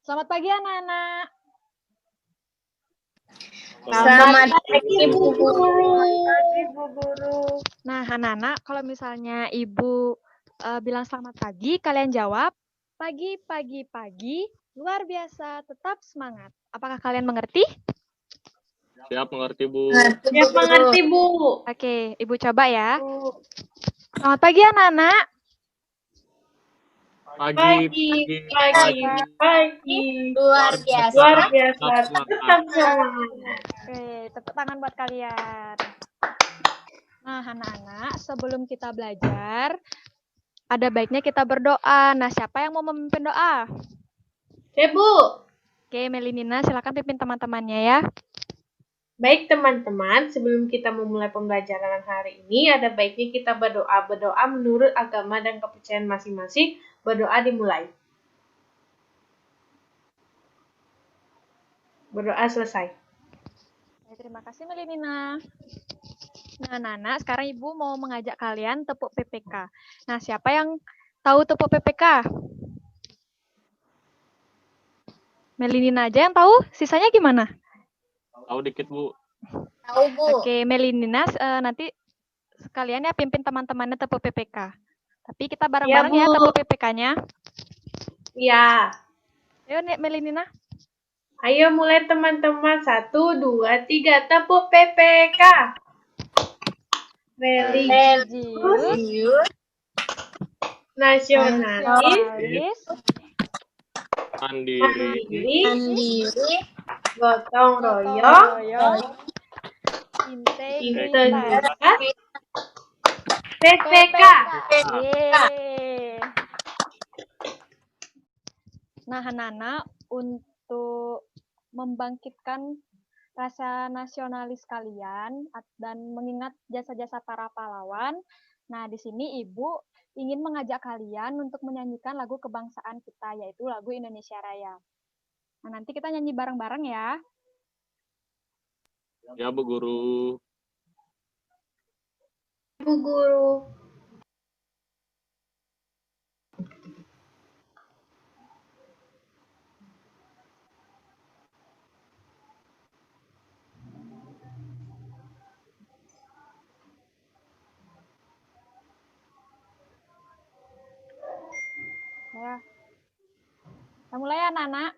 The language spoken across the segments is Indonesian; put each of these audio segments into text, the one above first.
Selamat pagi anak-anak. Selamat pagi, Bu Guru. Nah, anak-anak, kalau misalnya Ibu bilang selamat pagi, kalian jawab, pagi, pagi, pagi, luar biasa, tetap semangat. Apakah kalian mengerti? Siap mengerti, Bu. Siap mengerti, Bu. Oke, Ibu coba ya. Selamat pagi anak-anak. Pagi. Luar biasa. Tetap semangat. Oke, tepuk tangan buat kalian. Nah, anak-anak, sebelum kita belajar, ada baiknya kita berdoa. Nah, siapa yang mau memimpin doa? Oke, Bu. Oke, Melinina, silakan pimpin teman-temannya ya. Baik, teman-teman. Sebelum kita memulai pembelajaran hari ini, ada baiknya kita berdoa. Berdoa menurut agama dan kepercayaan masing-masing. Berdoa dimulai. Berdoa selesai. Terima kasih, Melinina. Nah, Nana, sekarang Ibu mau mengajak kalian tepuk PPK. Nah, siapa yang tahu tepuk PPK? Melinina aja yang tahu, sisanya gimana? Tahu dikit, Bu. Tahu, Bu. Oke, Melinina nanti sekalian ya pimpin teman-temannya tepuk PPK. Tapi kita bareng-bareng ya tepuk PPK-nya. Ya. Ayo, Melinina. Ayo mulai teman-teman. 1, 2, 3. Tepuk PPK. Religius, nasionalis, mandiri, gotong royong, integritas, PPK. Nah, anak-anak, untuk membangkitkan rasa nasionalis kalian dan mengingat jasa-jasa para pahlawan, nah di sini Ibu ingin mengajak kalian untuk menyanyikan lagu kebangsaan kita, yaitu lagu Indonesia Raya. Nah, nanti kita nyanyi bareng-bareng ya. Ya, Bu Guru. Bu Guru. Ya. Kita mulai ya, anak-anak.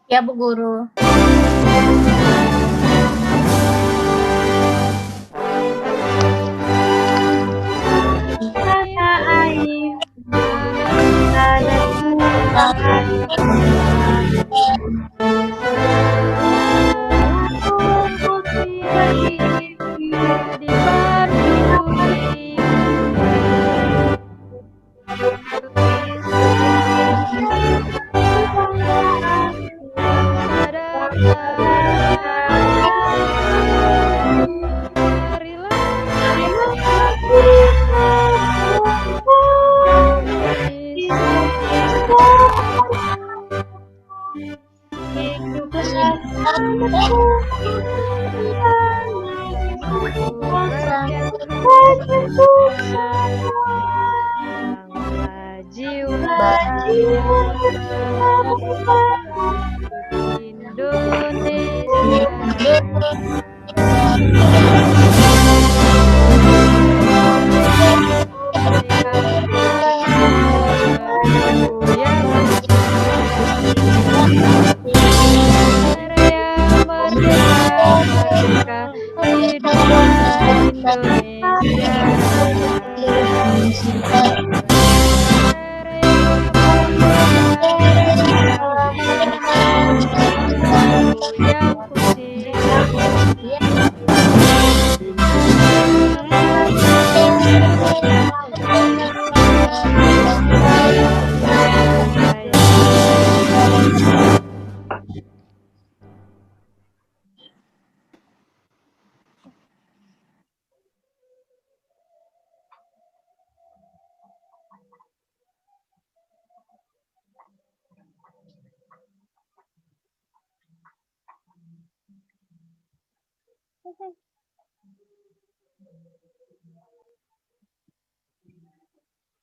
Ya, Bu Guru.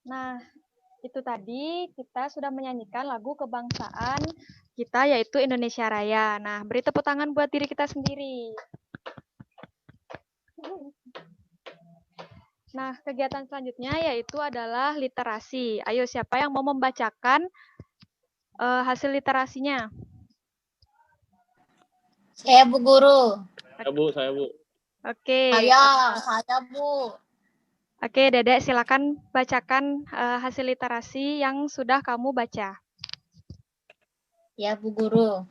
Nah, Itu tadi kita sudah menyanyikan lagu kebangsaan kita yaitu Indonesia Raya. Nah, beri tepuk tangan buat diri kita sendiri. Nah, kegiatan selanjutnya yaitu adalah literasi. Ayo, siapa yang mau membacakan hasil literasinya? Saya Bu Guru. Saya, Bu. Oke. Saya Bu. Oke, Dedek, silakan bacakan hasil literasi yang sudah kamu baca. Ya, Bu Guru.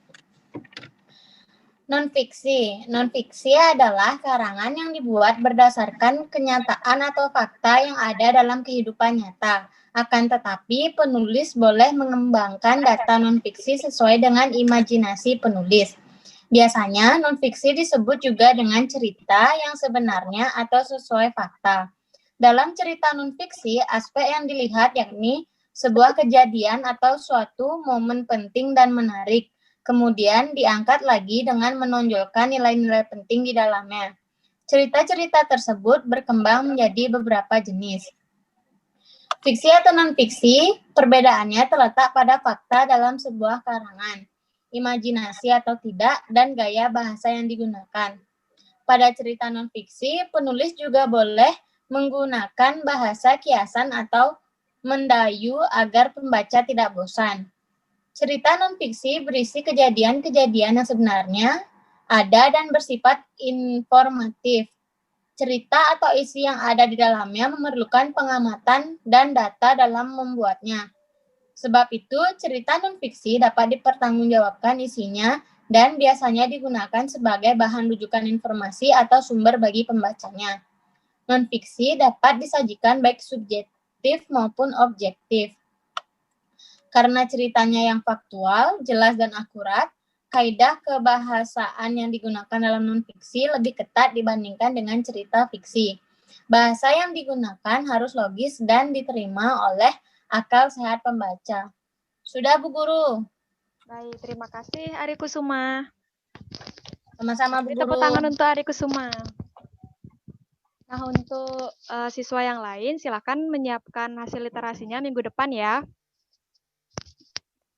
Non-fiksi. Non-fiksi adalah karangan yang dibuat berdasarkan kenyataan atau fakta yang ada dalam kehidupan nyata. Akan tetapi, penulis boleh mengembangkan data non-fiksi sesuai dengan imajinasi penulis. Biasanya, non-fiksi disebut juga dengan cerita yang sebenarnya atau sesuai fakta. Dalam cerita non-fiksi, aspek yang dilihat yakni sebuah kejadian atau suatu momen penting dan menarik. Kemudian diangkat lagi dengan menonjolkan nilai-nilai penting di dalamnya. Cerita-cerita tersebut berkembang menjadi beberapa jenis. Fiksi atau non-fiksi, perbedaannya terletak pada fakta dalam sebuah karangan, imajinasi atau tidak, dan gaya bahasa yang digunakan. Pada cerita non-fiksi, penulis juga boleh menggunakan bahasa kiasan atau mendayu agar pembaca tidak bosan. Cerita non-fiksi berisi kejadian-kejadian yang sebenarnya ada dan bersifat informatif. Cerita atau isi yang ada di dalamnya memerlukan pengamatan dan data dalam membuatnya. Sebab itu, cerita non-fiksi dapat dipertanggungjawabkan isinya dan biasanya digunakan sebagai bahan rujukan informasi atau sumber bagi pembacanya. Non-fiksi dapat disajikan baik subjektif maupun objektif. Karena ceritanya yang faktual, jelas dan akurat, kaidah kebahasaan yang digunakan dalam non-fiksi lebih ketat dibandingkan dengan cerita fiksi. Bahasa yang digunakan harus logis dan diterima oleh akal sehat pembaca. Sudah, Bu Guru. Baik, terima kasih Ari Kusuma. Sama-sama, Bu Guru. Tepuk tangan untuk Ari Kusuma. Nah, untuk siswa yang lain, silakan menyiapkan hasil literasinya minggu depan ya.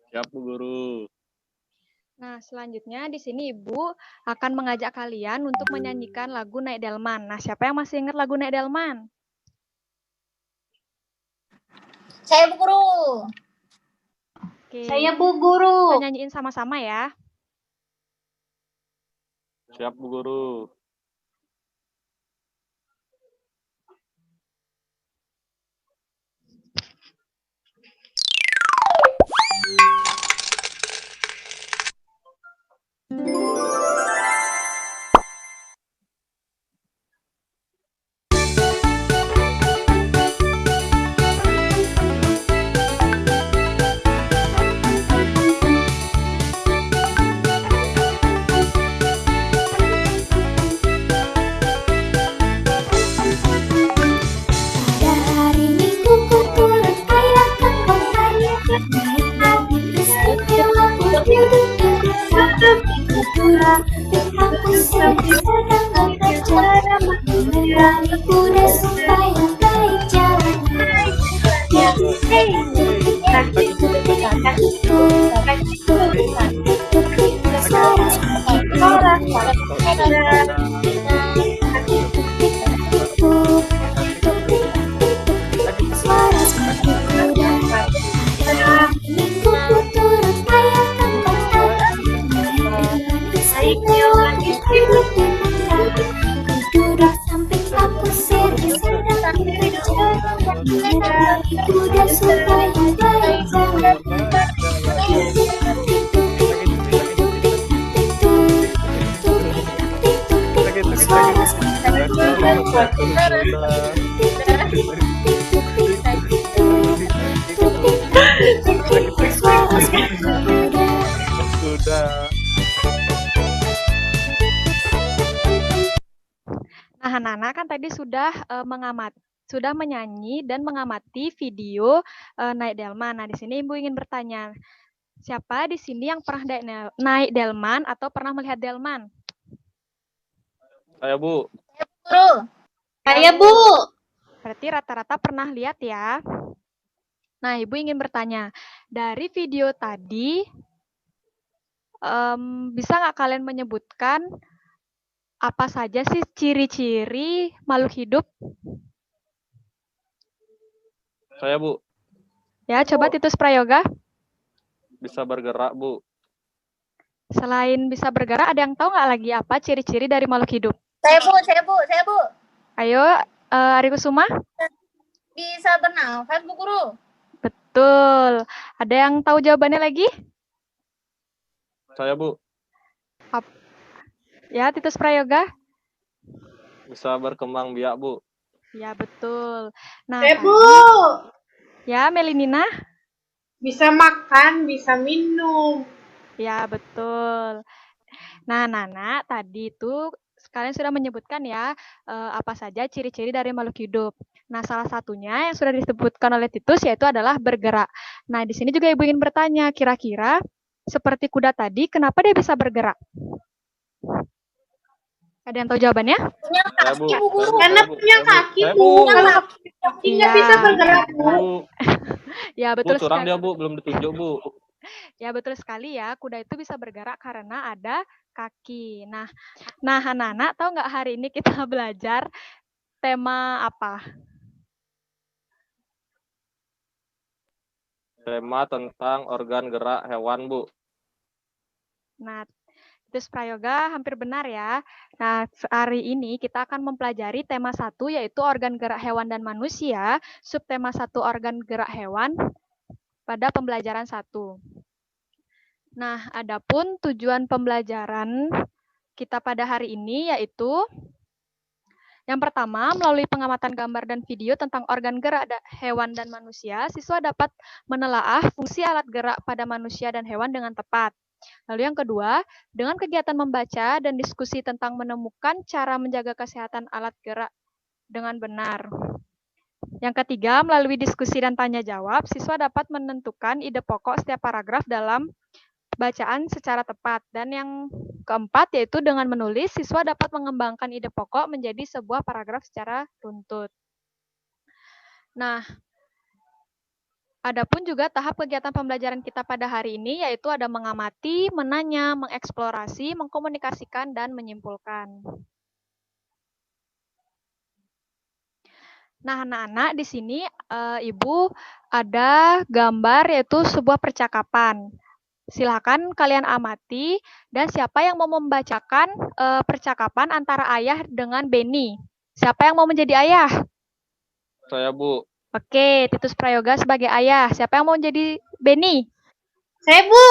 Siap, Bu Guru. Nah, selanjutnya di sini Ibu akan mengajak kalian untuk menyanyikan lagu Naik Delman. Nah, siapa yang masih ingat lagu Naik Delman? Saya, Bu Guru. Oke. Saya Bu Guru. Kita nyanyiin sama-sama ya. Siap, Bu Guru. Nah, Nana kan tadi sudah sudah menyanyi dan mengamati video naik delman. Nah, di sini Ibu ingin bertanya, siapa di sini yang pernah naik delman atau pernah melihat delman? Saya, Bu. Guru. Saya Bu. Berarti rata-rata pernah lihat ya. Nah, Ibu ingin bertanya, dari video tadi, bisa nggak kalian menyebutkan apa saja sih ciri-ciri makhluk hidup? Saya, Bu. Ya, coba Titus Prayoga. Bisa bergerak, Bu. Selain bisa bergerak, ada yang tahu nggak lagi apa ciri-ciri dari makhluk hidup? Saya Bu. Ayo, Ari Kusuma. Bisa bernafas, Bu Guru. Betul. Ada yang tahu jawabannya lagi? Saya, Bu. Ya, Titus Prayoga. Bisa berkembang biak, Bu. Ya, betul. Nah, Bu, ya, Melinina. bisa makan, bisa minum. Ya, betul. Nah, Nana, tadi itu kalian sudah menyebutkan ya apa saja ciri-ciri dari makhluk hidup. Nah, salah satunya yang sudah disebutkan oleh Titus yaitu adalah bergerak. Nah, di sini juga Ibu ingin bertanya, kira-kira seperti kuda tadi, kenapa dia bisa bergerak? Ada yang tahu jawabannya? Punya Saya, Bu. kaki, Bu Guru. Karena punya kaki, Saya, Bu. Bu. Kalau kaki nggak Iya. bisa bergerak, Bu. Bu. Ya, Bu, betul curang sekali. dia, Bu. Belum ditunjuk, Bu. Ya, betul sekali ya. Kuda itu bisa bergerak karena ada kaki. Nah, anak-anak tahu nggak hari ini kita belajar tema apa? Tema tentang organ gerak hewan, Bu. Nah, Titus Prayoga hampir benar ya. Nah, hari ini kita akan mempelajari tema 1 yaitu organ gerak hewan dan manusia, subtema 1 organ gerak hewan pada pembelajaran 1. Nah, adapun tujuan pembelajaran kita pada hari ini yaitu yang pertama, melalui pengamatan gambar dan video tentang organ gerak hewan dan manusia, siswa dapat menelaah fungsi alat gerak pada manusia dan hewan dengan tepat. Lalu yang kedua, dengan kegiatan membaca dan diskusi tentang menemukan cara menjaga kesehatan alat gerak dengan benar. Yang ketiga, melalui diskusi dan tanya jawab, siswa dapat menentukan ide pokok setiap paragraf dalam bacaan secara tepat. Dan yang keempat, yaitu dengan menulis, siswa dapat mengembangkan ide pokok menjadi sebuah paragraf secara runtut. Nah, adapun juga tahap kegiatan pembelajaran kita pada hari ini, yaitu ada mengamati, menanya, mengeksplorasi, mengkomunikasikan, dan menyimpulkan. Nah, anak-anak, di sini Ibu ada gambar yaitu sebuah percakapan. Silakan kalian amati dan siapa yang mau membacakan percakapan antara ayah dengan Beni? Siapa yang mau menjadi ayah? Saya, Bu. Oke, Titus Prayoga sebagai ayah. Siapa yang mau jadi Beni? Saya, Bu.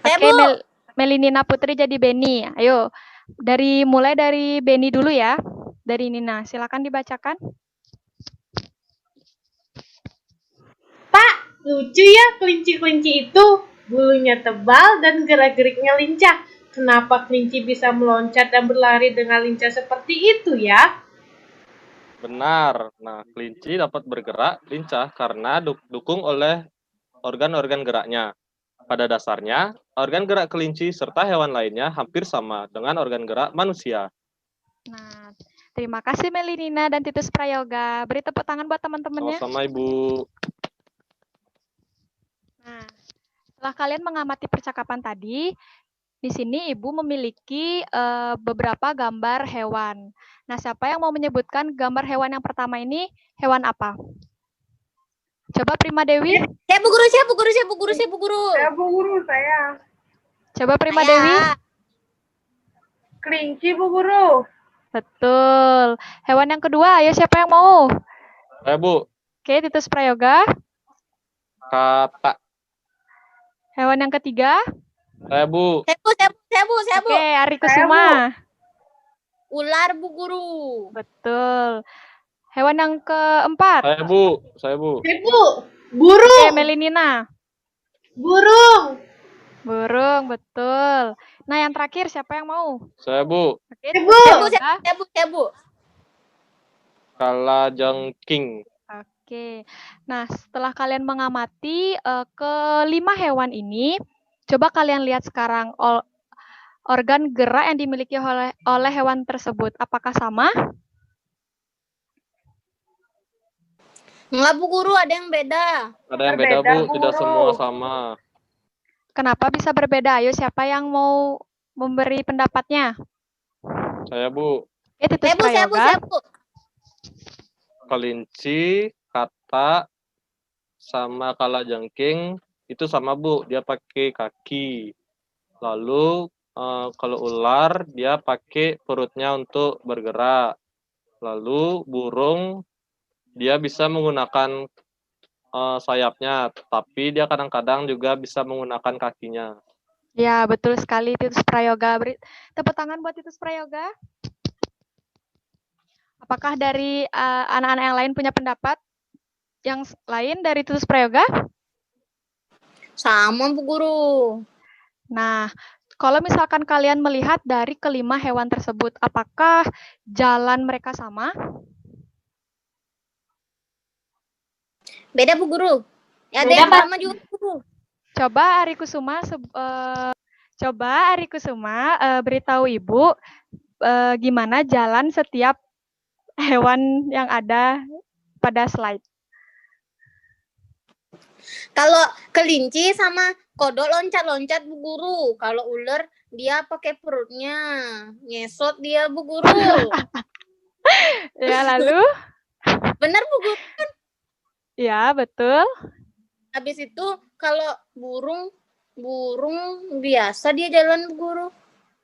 Oke, Melinina Putri jadi Beni. Ayo, mulai dari Beni dulu ya. Dari Nina, silakan dibacakan. Pak, lucu ya kelinci-kelinci itu. Bulunya tebal dan gerak-geriknya lincah. Kenapa kelinci bisa meloncat dan berlari dengan lincah seperti itu ya? Benar. Nah, kelinci dapat bergerak lincah karena didukung oleh organ-organ geraknya. Pada dasarnya, organ gerak kelinci serta hewan lainnya hampir sama dengan organ gerak manusia. Nah, terima kasih Melinina dan Titus Prayoga. Beri tepuk tangan buat teman-temannya. Sama-sama, Ibu. Nah, setelah kalian mengamati percakapan tadi, di sini Ibu memiliki beberapa gambar hewan. Nah, siapa yang mau menyebutkan gambar hewan yang pertama ini hewan apa? Coba Prima Dewi. Saya Bu Guru. Saya, Bu Guru, saya. Coba Prima Dewi. Kelinci, Bu Guru. Betul. Hewan yang kedua, ayo siapa yang mau? Saya, Bu. Oke, Titus Prayoga. Katak. Hewan yang ketiga? Saya, Bu. Saya Bu. Oke, Ari Kusuma. Ular, Bu Guru. Betul. Hewan yang keempat? Saya, Bu. Saya, Bu. Burung. Oke, Melinina. Burung. Burung, betul. Nah, yang terakhir siapa yang mau? Saya, Bu. Oke, Saya Bu. Kalajengking. Oke. Nah, setelah kalian mengamati kelima hewan ini, coba kalian lihat sekarang organ gerak yang dimiliki oleh hewan tersebut. Apakah sama? Enggak, Bu Guru, ada yang beda. Ada yang beda, Berbeda, Bu. Tidak Guru. semua sama. Kenapa bisa berbeda? Ayo, siapa yang mau memberi pendapatnya? Saya, Bu. Oke, Titus Bu, saya Bu, Prayoga. saya Bu. Kelinci, kata, sama kalajengking itu sama, Bu. Dia pakai kaki. Lalu kalau ular dia pakai perutnya untuk bergerak. Lalu burung dia bisa menggunakan sayapnya, tapi dia kadang-kadang juga bisa menggunakan kakinya. Ya, betul sekali Titus Prayoga. Beri tepuk tangan buat Titus Prayoga. Apakah dari anak-anak yang lain punya pendapat yang lain dari Titus Prayoga? Sama, Bu Guru. Nah, kalau misalkan kalian melihat dari kelima hewan tersebut, apakah jalan mereka sama? Beda, Bu Guru. Ya, ada Beda, yang Pak. sama juga, Bu Guru. Coba Ari Kusuma beritahu Ibu gimana jalan setiap hewan yang ada pada slide. Kalau kelinci sama kodok loncat-loncat, Bu Guru. Kalau ular dia pakai perutnya. Ngesot dia, Bu Guru. Ya, lalu? Benar, Bu Guru. Ya, betul. Habis itu kalau burung biasa dia jalan, Bu Guru.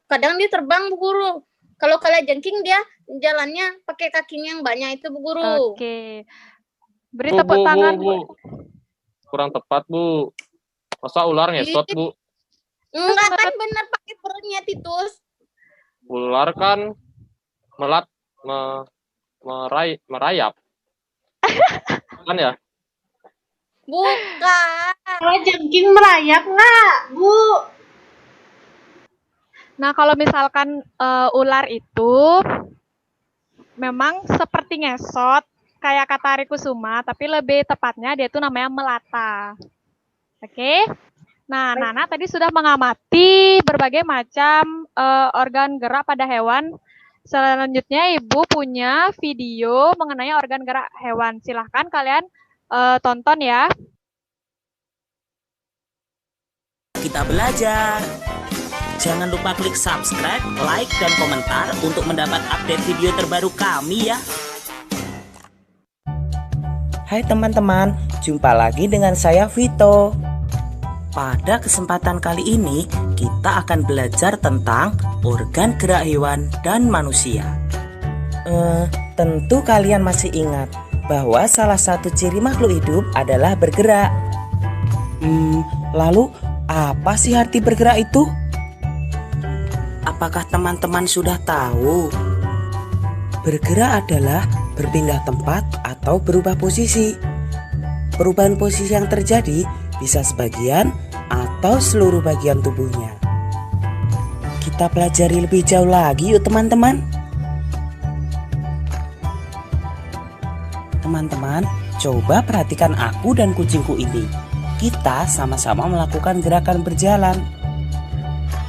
Kadang dia terbang, Bu Guru. Kalau kalajengking dia jalannya pakai kakinya yang banyak itu, Bu Guru. Oke. Beri tepuk tangan. Bu. Kurang tepat, Bu. Masa ular ngesot, Bu? Enggak, kan benar pakai perutnya, Titus. Ular kan merayap. Kan ya? Bukan. Kalajengking merayap nggak, Bu? Nah, kalau misalkan ular itu memang seperti ngesot, kayak kata Ari Kusuma, tapi lebih tepatnya dia itu namanya melata. Oke? Nah, Nana tadi sudah mengamati berbagai macam organ gerak pada hewan. Selanjutnya Ibu punya video mengenai organ gerak hewan. Silahkan kalian tonton ya. Kita belajar. Jangan lupa klik subscribe, like, dan komentar untuk mendapat update video terbaru kami ya. Hai teman-teman, jumpa lagi dengan saya Vito. Pada kesempatan kali ini, kita akan belajar tentang organ gerak hewan dan manusia. Tentu kalian masih ingat bahwa salah satu ciri makhluk hidup adalah bergerak. Lalu apa sih arti bergerak itu? Apakah teman-teman sudah tahu? Bergerak adalah berpindah tempat atau berubah posisi. Perubahan posisi yang terjadi bisa sebagian atau seluruh bagian tubuhnya. Kita pelajari lebih jauh lagi yuk teman-teman. Teman-teman, coba perhatikan aku dan kucingku ini. Kita sama-sama melakukan gerakan berjalan.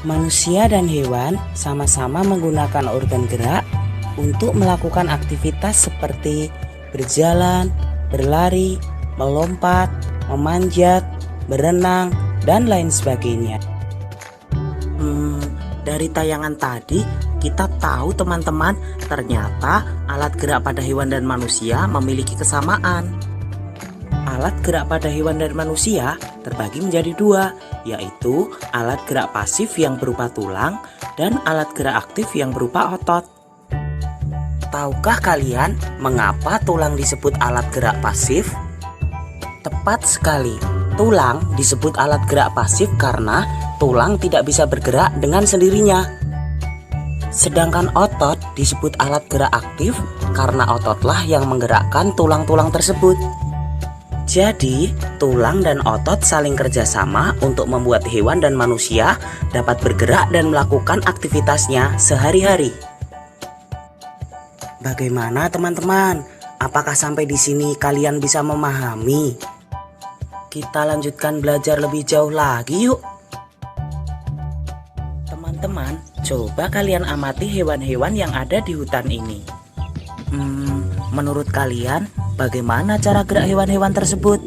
Manusia dan hewan sama-sama menggunakan organ gerak untuk melakukan aktivitas seperti berjalan, berlari, melompat, memanjat, berenang, dan lain sebagainya. Dari tayangan tadi, kita tahu teman-teman, ternyata alat gerak pada hewan dan manusia memiliki kesamaan. Alat gerak pada hewan dan manusia terbagi menjadi dua, yaitu alat gerak pasif yang berupa tulang dan alat gerak aktif yang berupa otot. Tahukah kalian mengapa tulang disebut alat gerak pasif? Tepat sekali, tulang disebut alat gerak pasif karena tulang tidak bisa bergerak dengan sendirinya. Sedangkan otot disebut alat gerak aktif karena ototlah yang menggerakkan tulang-tulang tersebut. Jadi, tulang dan otot saling kerjasama untuk membuat hewan dan manusia dapat bergerak dan melakukan aktivitasnya sehari-hari. Bagaimana teman-teman? Apakah sampai di sini kalian bisa memahami? Kita lanjutkan belajar lebih jauh lagi yuk. Teman-teman, coba kalian amati hewan-hewan yang ada di hutan ini. Menurut kalian, bagaimana cara gerak hewan-hewan tersebut?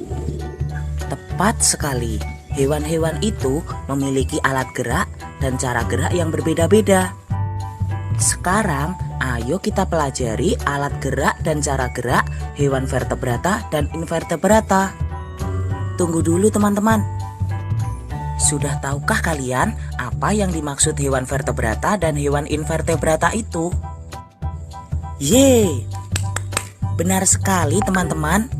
Tepat sekali, hewan-hewan itu memiliki alat gerak dan cara gerak yang berbeda-beda. Sekarang, ayo kita pelajari alat gerak dan cara gerak hewan vertebrata dan invertebrata. Tunggu dulu teman-teman. Sudah tahukah kalian apa yang dimaksud hewan vertebrata dan hewan invertebrata itu? Yeay! Benar sekali teman-teman.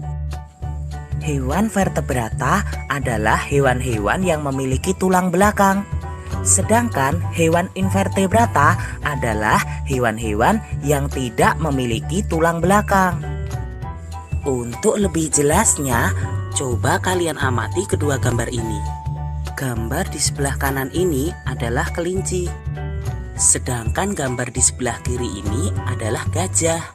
Hewan vertebrata adalah hewan-hewan yang memiliki tulang belakang. Sedangkan hewan invertebrata adalah hewan-hewan yang tidak memiliki tulang belakang. Untuk lebih jelasnya, coba kalian amati kedua gambar ini. Gambar di sebelah kanan ini adalah kelinci. Sedangkan gambar di sebelah kiri ini adalah gajah.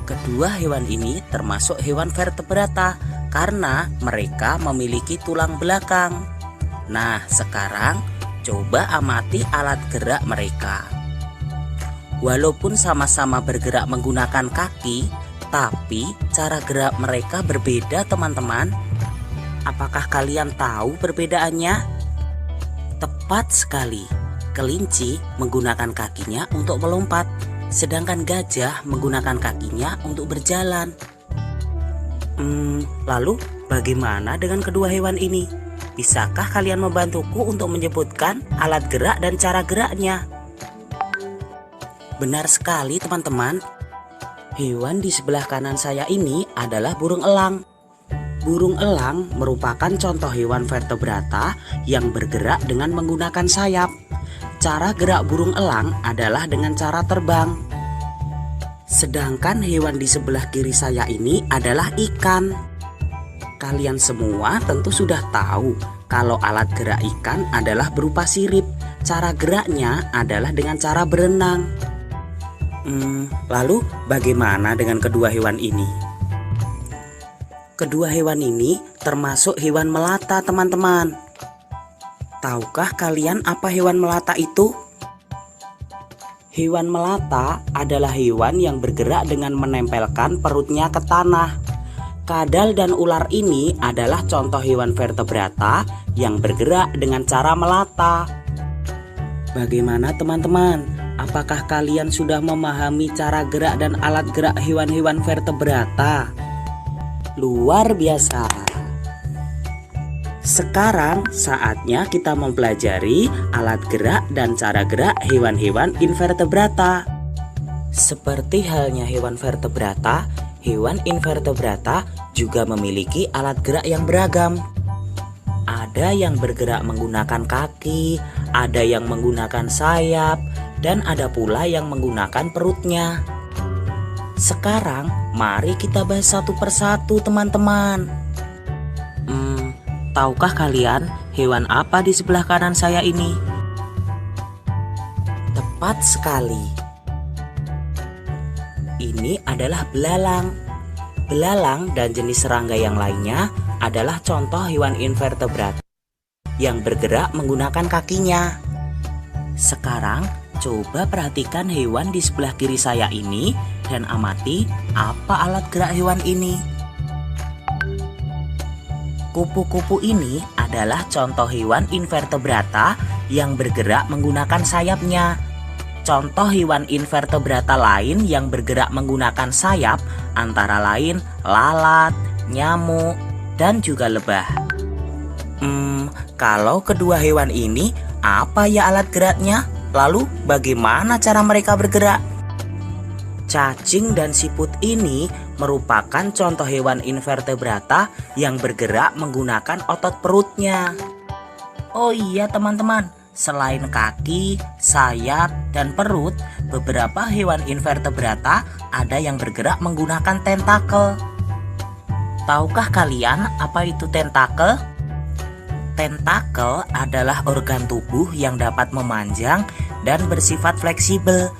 Kedua hewan ini termasuk hewan vertebrata karena mereka memiliki tulang belakang. Nah, sekarang coba amati alat gerak mereka. Walaupun sama-sama bergerak menggunakan kaki, tapi cara gerak mereka berbeda teman-teman. Apakah kalian tahu perbedaannya? Tepat sekali, kelinci menggunakan kakinya untuk melompat, sedangkan gajah menggunakan kakinya untuk berjalan. Lalu bagaimana dengan kedua hewan ini? Bisakah kalian membantuku untuk menyebutkan alat gerak dan cara geraknya? Benar sekali teman-teman. Hewan di sebelah kanan saya ini adalah burung elang. Burung elang merupakan contoh hewan vertebrata yang bergerak dengan menggunakan sayap. Cara gerak burung elang adalah dengan cara terbang. Sedangkan hewan di sebelah kiri saya ini adalah ikan. Kalian semua tentu sudah tahu kalau alat gerak ikan adalah berupa sirip. Cara geraknya adalah dengan cara berenang. Lalu bagaimana dengan kedua hewan ini? Kedua hewan ini termasuk hewan melata teman-teman. Tahukah kalian apa hewan melata itu? Hewan melata adalah hewan yang bergerak dengan menempelkan perutnya ke tanah. Kadal dan ular ini adalah contoh hewan vertebrata yang bergerak dengan cara melata. Bagaimana teman-teman? Apakah kalian sudah memahami cara gerak dan alat gerak hewan-hewan vertebrata? Luar biasa. Sekarang saatnya kita mempelajari alat gerak dan cara gerak hewan-hewan invertebrata. Seperti halnya hewan vertebrata, hewan invertebrata juga memiliki alat gerak yang beragam. Ada yang bergerak menggunakan kaki, ada yang menggunakan sayap, dan ada pula yang menggunakan perutnya. Sekarang mari kita bahas satu persatu teman-teman. Tahukah kalian hewan apa di sebelah kanan saya ini? Tepat sekali. Ini adalah belalang. Belalang dan jenis serangga yang lainnya adalah contoh hewan invertebrata yang bergerak menggunakan kakinya. Sekarang coba perhatikan hewan di sebelah kiri saya ini dan amati apa alat gerak hewan ini. Kupu-kupu ini adalah contoh hewan invertebrata yang bergerak menggunakan sayapnya. Contoh hewan invertebrata lain yang bergerak menggunakan sayap antara lain lalat, nyamuk, dan juga lebah. Kalau kedua hewan ini, apa ya alat geraknya? Lalu bagaimana cara mereka bergerak? Cacing dan siput ini merupakan contoh hewan invertebrata yang bergerak menggunakan otot perutnya. Oh iya teman-teman, selain kaki, sayap, dan perut, beberapa hewan invertebrata ada yang bergerak menggunakan tentakel. Tahukah kalian apa itu tentakel? Tentakel adalah organ tubuh yang dapat memanjang dan bersifat fleksibel.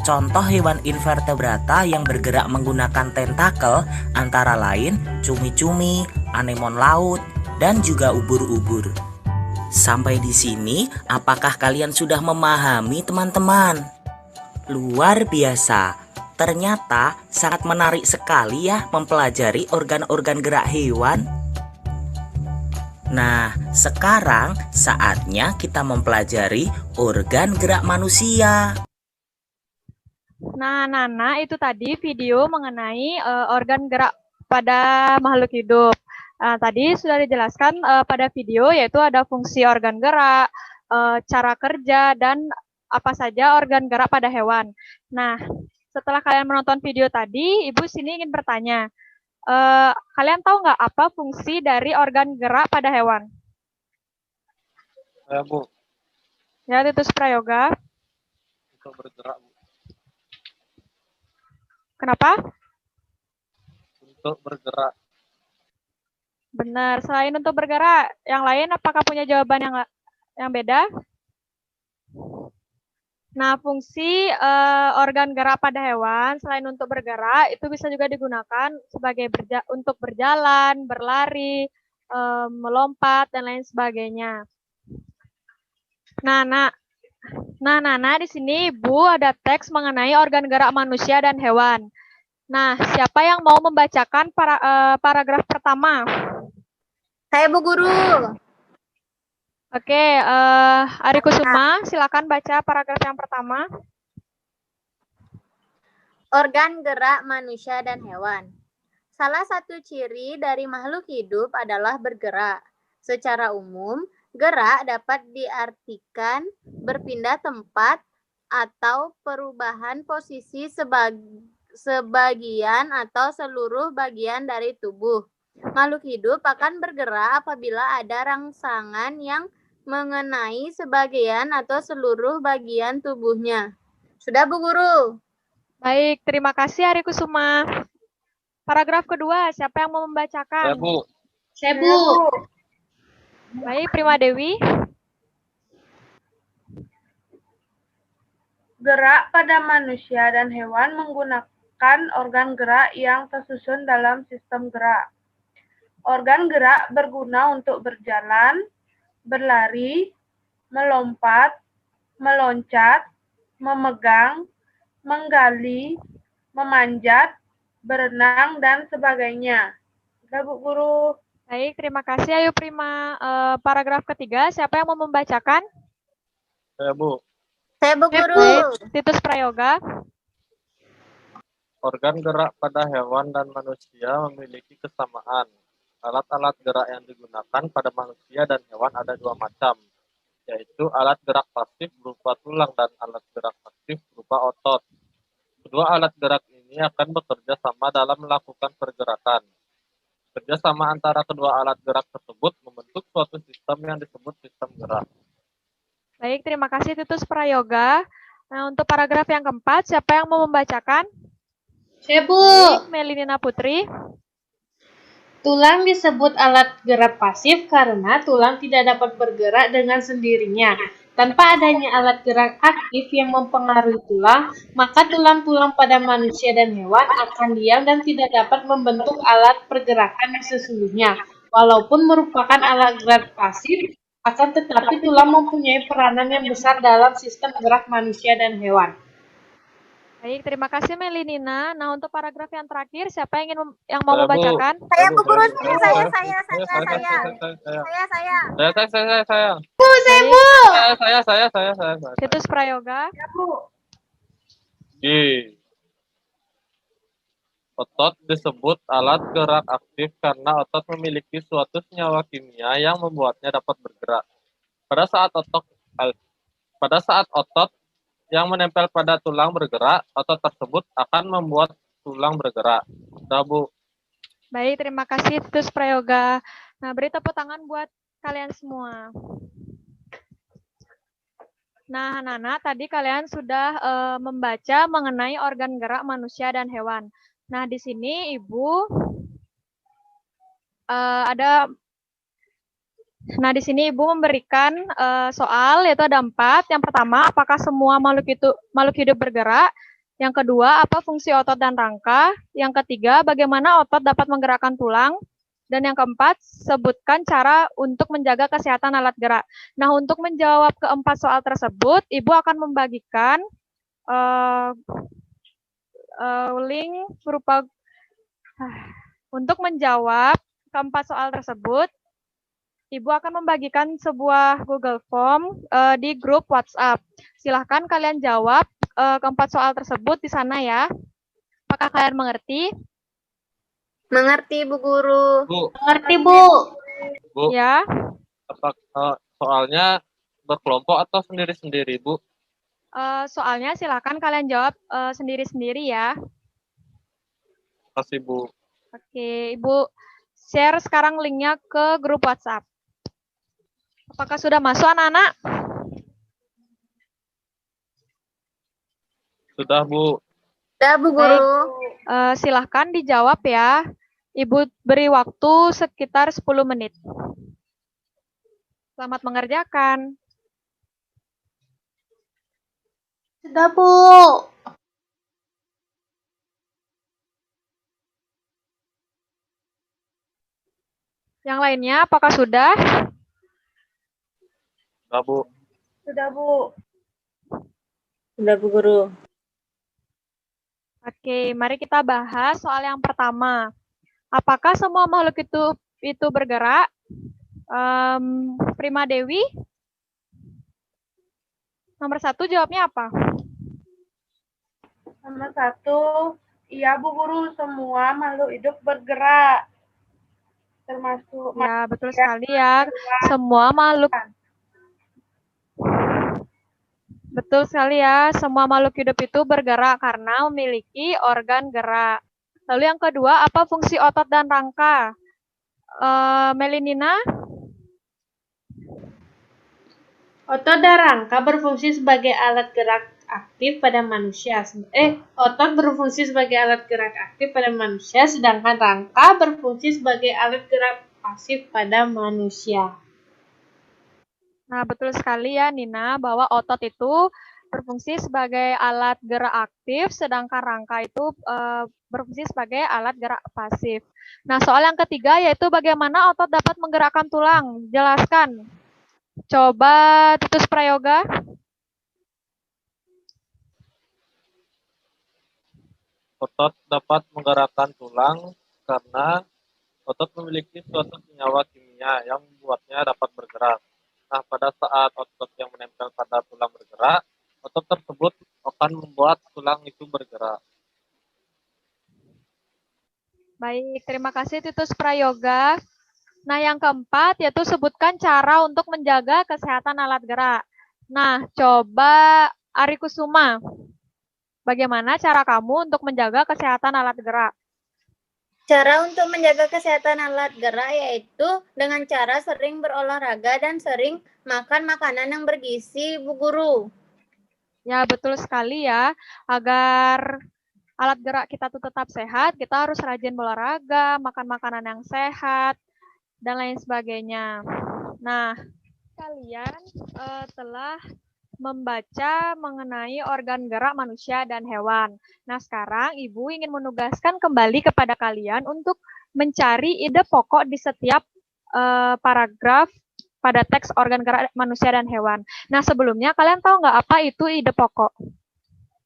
Contoh hewan invertebrata yang bergerak menggunakan tentakel antara lain cumi-cumi, anemon laut, dan juga ubur-ubur. Sampai di sini, apakah kalian sudah memahami teman-teman? Luar biasa. Ternyata sangat menarik sekali ya mempelajari organ-organ gerak hewan. Nah, sekarang saatnya kita mempelajari organ gerak manusia. Nah, Nana, itu tadi video mengenai organ gerak pada makhluk hidup. Tadi sudah dijelaskan pada video, yaitu ada fungsi organ gerak, cara kerja, dan apa saja organ gerak pada hewan. Nah, setelah kalian menonton video tadi, Ibu sini ingin bertanya, kalian tahu nggak apa fungsi dari organ gerak pada hewan? Ya, Bu, Ya, Titus Prayoga. untuk bergerak, Bu. Kenapa? Untuk bergerak. Benar. Selain untuk bergerak, yang lain apakah punya jawaban yang beda? Nah, fungsi organ gerak pada hewan selain untuk bergerak itu bisa juga digunakan sebagai untuk berjalan, berlari, melompat dan lain sebagainya. Nah, Nana, di sini Ibu ada teks mengenai organ gerak manusia dan hewan. Nah, siapa yang mau membacakan paragraf pertama? Saya Bu Guru. Oke, Ari Kusuma, silakan baca paragraf yang pertama. Organ gerak manusia dan hewan. Salah satu ciri dari makhluk hidup adalah bergerak. Secara umum, gerak dapat diartikan berpindah tempat atau perubahan posisi sebagian atau seluruh bagian dari tubuh. Makhluk hidup akan bergerak apabila ada rangsangan yang mengenai sebagian atau seluruh bagian tubuhnya. Sudah, Bu Guru? Baik, terima kasih Ari Kusuma. Paragraf kedua, siapa yang mau membacakan? Ya, Bu. Saya, Bu. Baik, Prima Dewi. Gerak pada manusia dan hewan menggunakan organ gerak yang tersusun dalam sistem gerak. Organ gerak berguna untuk berjalan, berlari, melompat, meloncat, memegang, menggali, memanjat, berenang, dan sebagainya. Sudah, Bu Guru. Baik, terima kasih. Ayo Prima, paragraf ketiga, siapa yang mau membacakan? Ya, Bu. Saya Bu Guru. Baik, Titus Prayoga. Organ gerak pada hewan dan manusia memiliki kesamaan. Alat-alat gerak yang digunakan pada manusia dan hewan ada dua macam, yaitu alat gerak pasif berupa tulang dan alat gerak aktif berupa otot. Kedua alat gerak ini akan bekerja sama dalam melakukan pergerakan. Kerjasama antara kedua alat gerak tersebut membentuk suatu sistem yang disebut sistem gerak. Baik, terima kasih Titus Prayoga. Nah, untuk paragraf yang keempat, siapa yang mau membacakan? Saya, Bu. Baik, Melinina Putri. Tulang disebut alat gerak pasif karena tulang tidak dapat bergerak dengan sendirinya. Tanpa adanya alat gerak aktif yang mempengaruhi tulang, maka tulang-tulang pada manusia dan hewan akan diam dan tidak dapat membentuk alat pergerakan yang sesungguhnya. Walaupun merupakan alat gerak pasif, akan tetapi tulang mempunyai peranan yang besar dalam sistem gerak manusia dan hewan. Baik, terima kasih Melinina. Nah, untuk paragraf yang terakhir, siapa yang mau Ya, Bu. membacakan? Saya Bu Guru, Saya. saya. Bu, saya. Saya. Titus Prayoga. G. Otot disebut alat gerak aktif karena otot memiliki suatu senyawa kimia yang membuatnya dapat bergerak. Pada saat otot yang menempel pada tulang bergerak, otot tersebut akan membuat tulang bergerak. Sudah, Bu. Baik, terima kasih Titus Prayoga. Nah, beri tepuk tangan buat kalian semua. Nah, Nana, tadi kalian sudah membaca mengenai organ gerak manusia dan hewan. Nah, di sini Ibu Nah, di sini Ibu memberikan soal, yaitu ada 4. Yang pertama, apakah semua makhluk hidup bergerak? Yang kedua, apa fungsi otot dan rangka? Yang ketiga, bagaimana otot dapat menggerakkan tulang? Dan yang keempat, sebutkan cara untuk menjaga kesehatan alat gerak. Nah, untuk menjawab keempat soal tersebut, Ibu akan membagikan link berupa untuk menjawab keempat soal tersebut, Ibu akan membagikan sebuah Google Form di grup WhatsApp. Silahkan kalian jawab keempat soal tersebut di sana ya. Apakah kalian mengerti? Mengerti, Bu Guru. Bu, Ngerti, Bu. Bu, Ya. soalnya berkelompok atau sendiri-sendiri, Bu? Soalnya silahkan kalian jawab sendiri-sendiri ya. Terima kasih, Bu. Oke, Ibu share sekarang linknya ke grup WhatsApp. Apakah sudah masuk anak-anak? Sudah, Bu. Sudah, Bu Guru. Silahkan dijawab ya. Ibu beri waktu sekitar 10 menit. Selamat mengerjakan. Sudah, Bu. Yang lainnya apakah sudah? Sudah, Bu. Sudah, Bu. Sudah, Bu Guru. Oke, mari kita bahas soal yang pertama. Apakah semua makhluk itu bergerak? Prima Dewi? Nomor 1 jawabnya apa? Nomor 1, iya Bu Guru, semua makhluk hidup bergerak. Termasuk Ya, betul sekali ya. Semua makhluk Betul sekali ya, semua makhluk hidup itu bergerak karena memiliki organ gerak. Lalu yang kedua, apa fungsi otot dan rangka? Melinina? otot dan rangka berfungsi sebagai alat gerak aktif pada manusia. Otot berfungsi sebagai alat gerak aktif pada manusia, sedangkan rangka berfungsi sebagai alat gerak pasif pada manusia. Nah, betul sekali ya Nina, bahwa otot itu berfungsi sebagai alat gerak aktif, sedangkan rangka itu berfungsi sebagai alat gerak pasif. Nah, soal yang ketiga yaitu bagaimana otot dapat menggerakkan tulang. Jelaskan. Coba Titus Prayoga. Otot dapat menggerakkan tulang karena otot memiliki suatu senyawa kimia yang membuatnya dapat bergerak. Nah, pada saat otot yang menempel pada tulang bergerak, otot tersebut akan membuat tulang itu bergerak. Baik, terima kasih Titus Prayoga. Nah, yang keempat yaitu sebutkan cara untuk menjaga kesehatan alat gerak. Nah, coba Ari Kusuma. Bagaimana cara kamu untuk menjaga kesehatan alat gerak? Cara untuk menjaga kesehatan alat gerak yaitu dengan cara sering berolahraga dan sering makan makanan yang bergizi, Bu Guru. Ya, betul sekali ya. Agar alat gerak kita tuh tetap sehat, kita harus rajin berolahraga, makan makanan yang sehat, dan lain sebagainya. Nah, kalian telah membaca mengenai organ gerak manusia dan hewan. Nah, sekarang Ibu ingin menugaskan kembali kepada kalian untuk mencari ide pokok di setiap paragraf pada teks organ gerak manusia dan hewan. Nah, sebelumnya kalian tahu nggak apa itu ide pokok?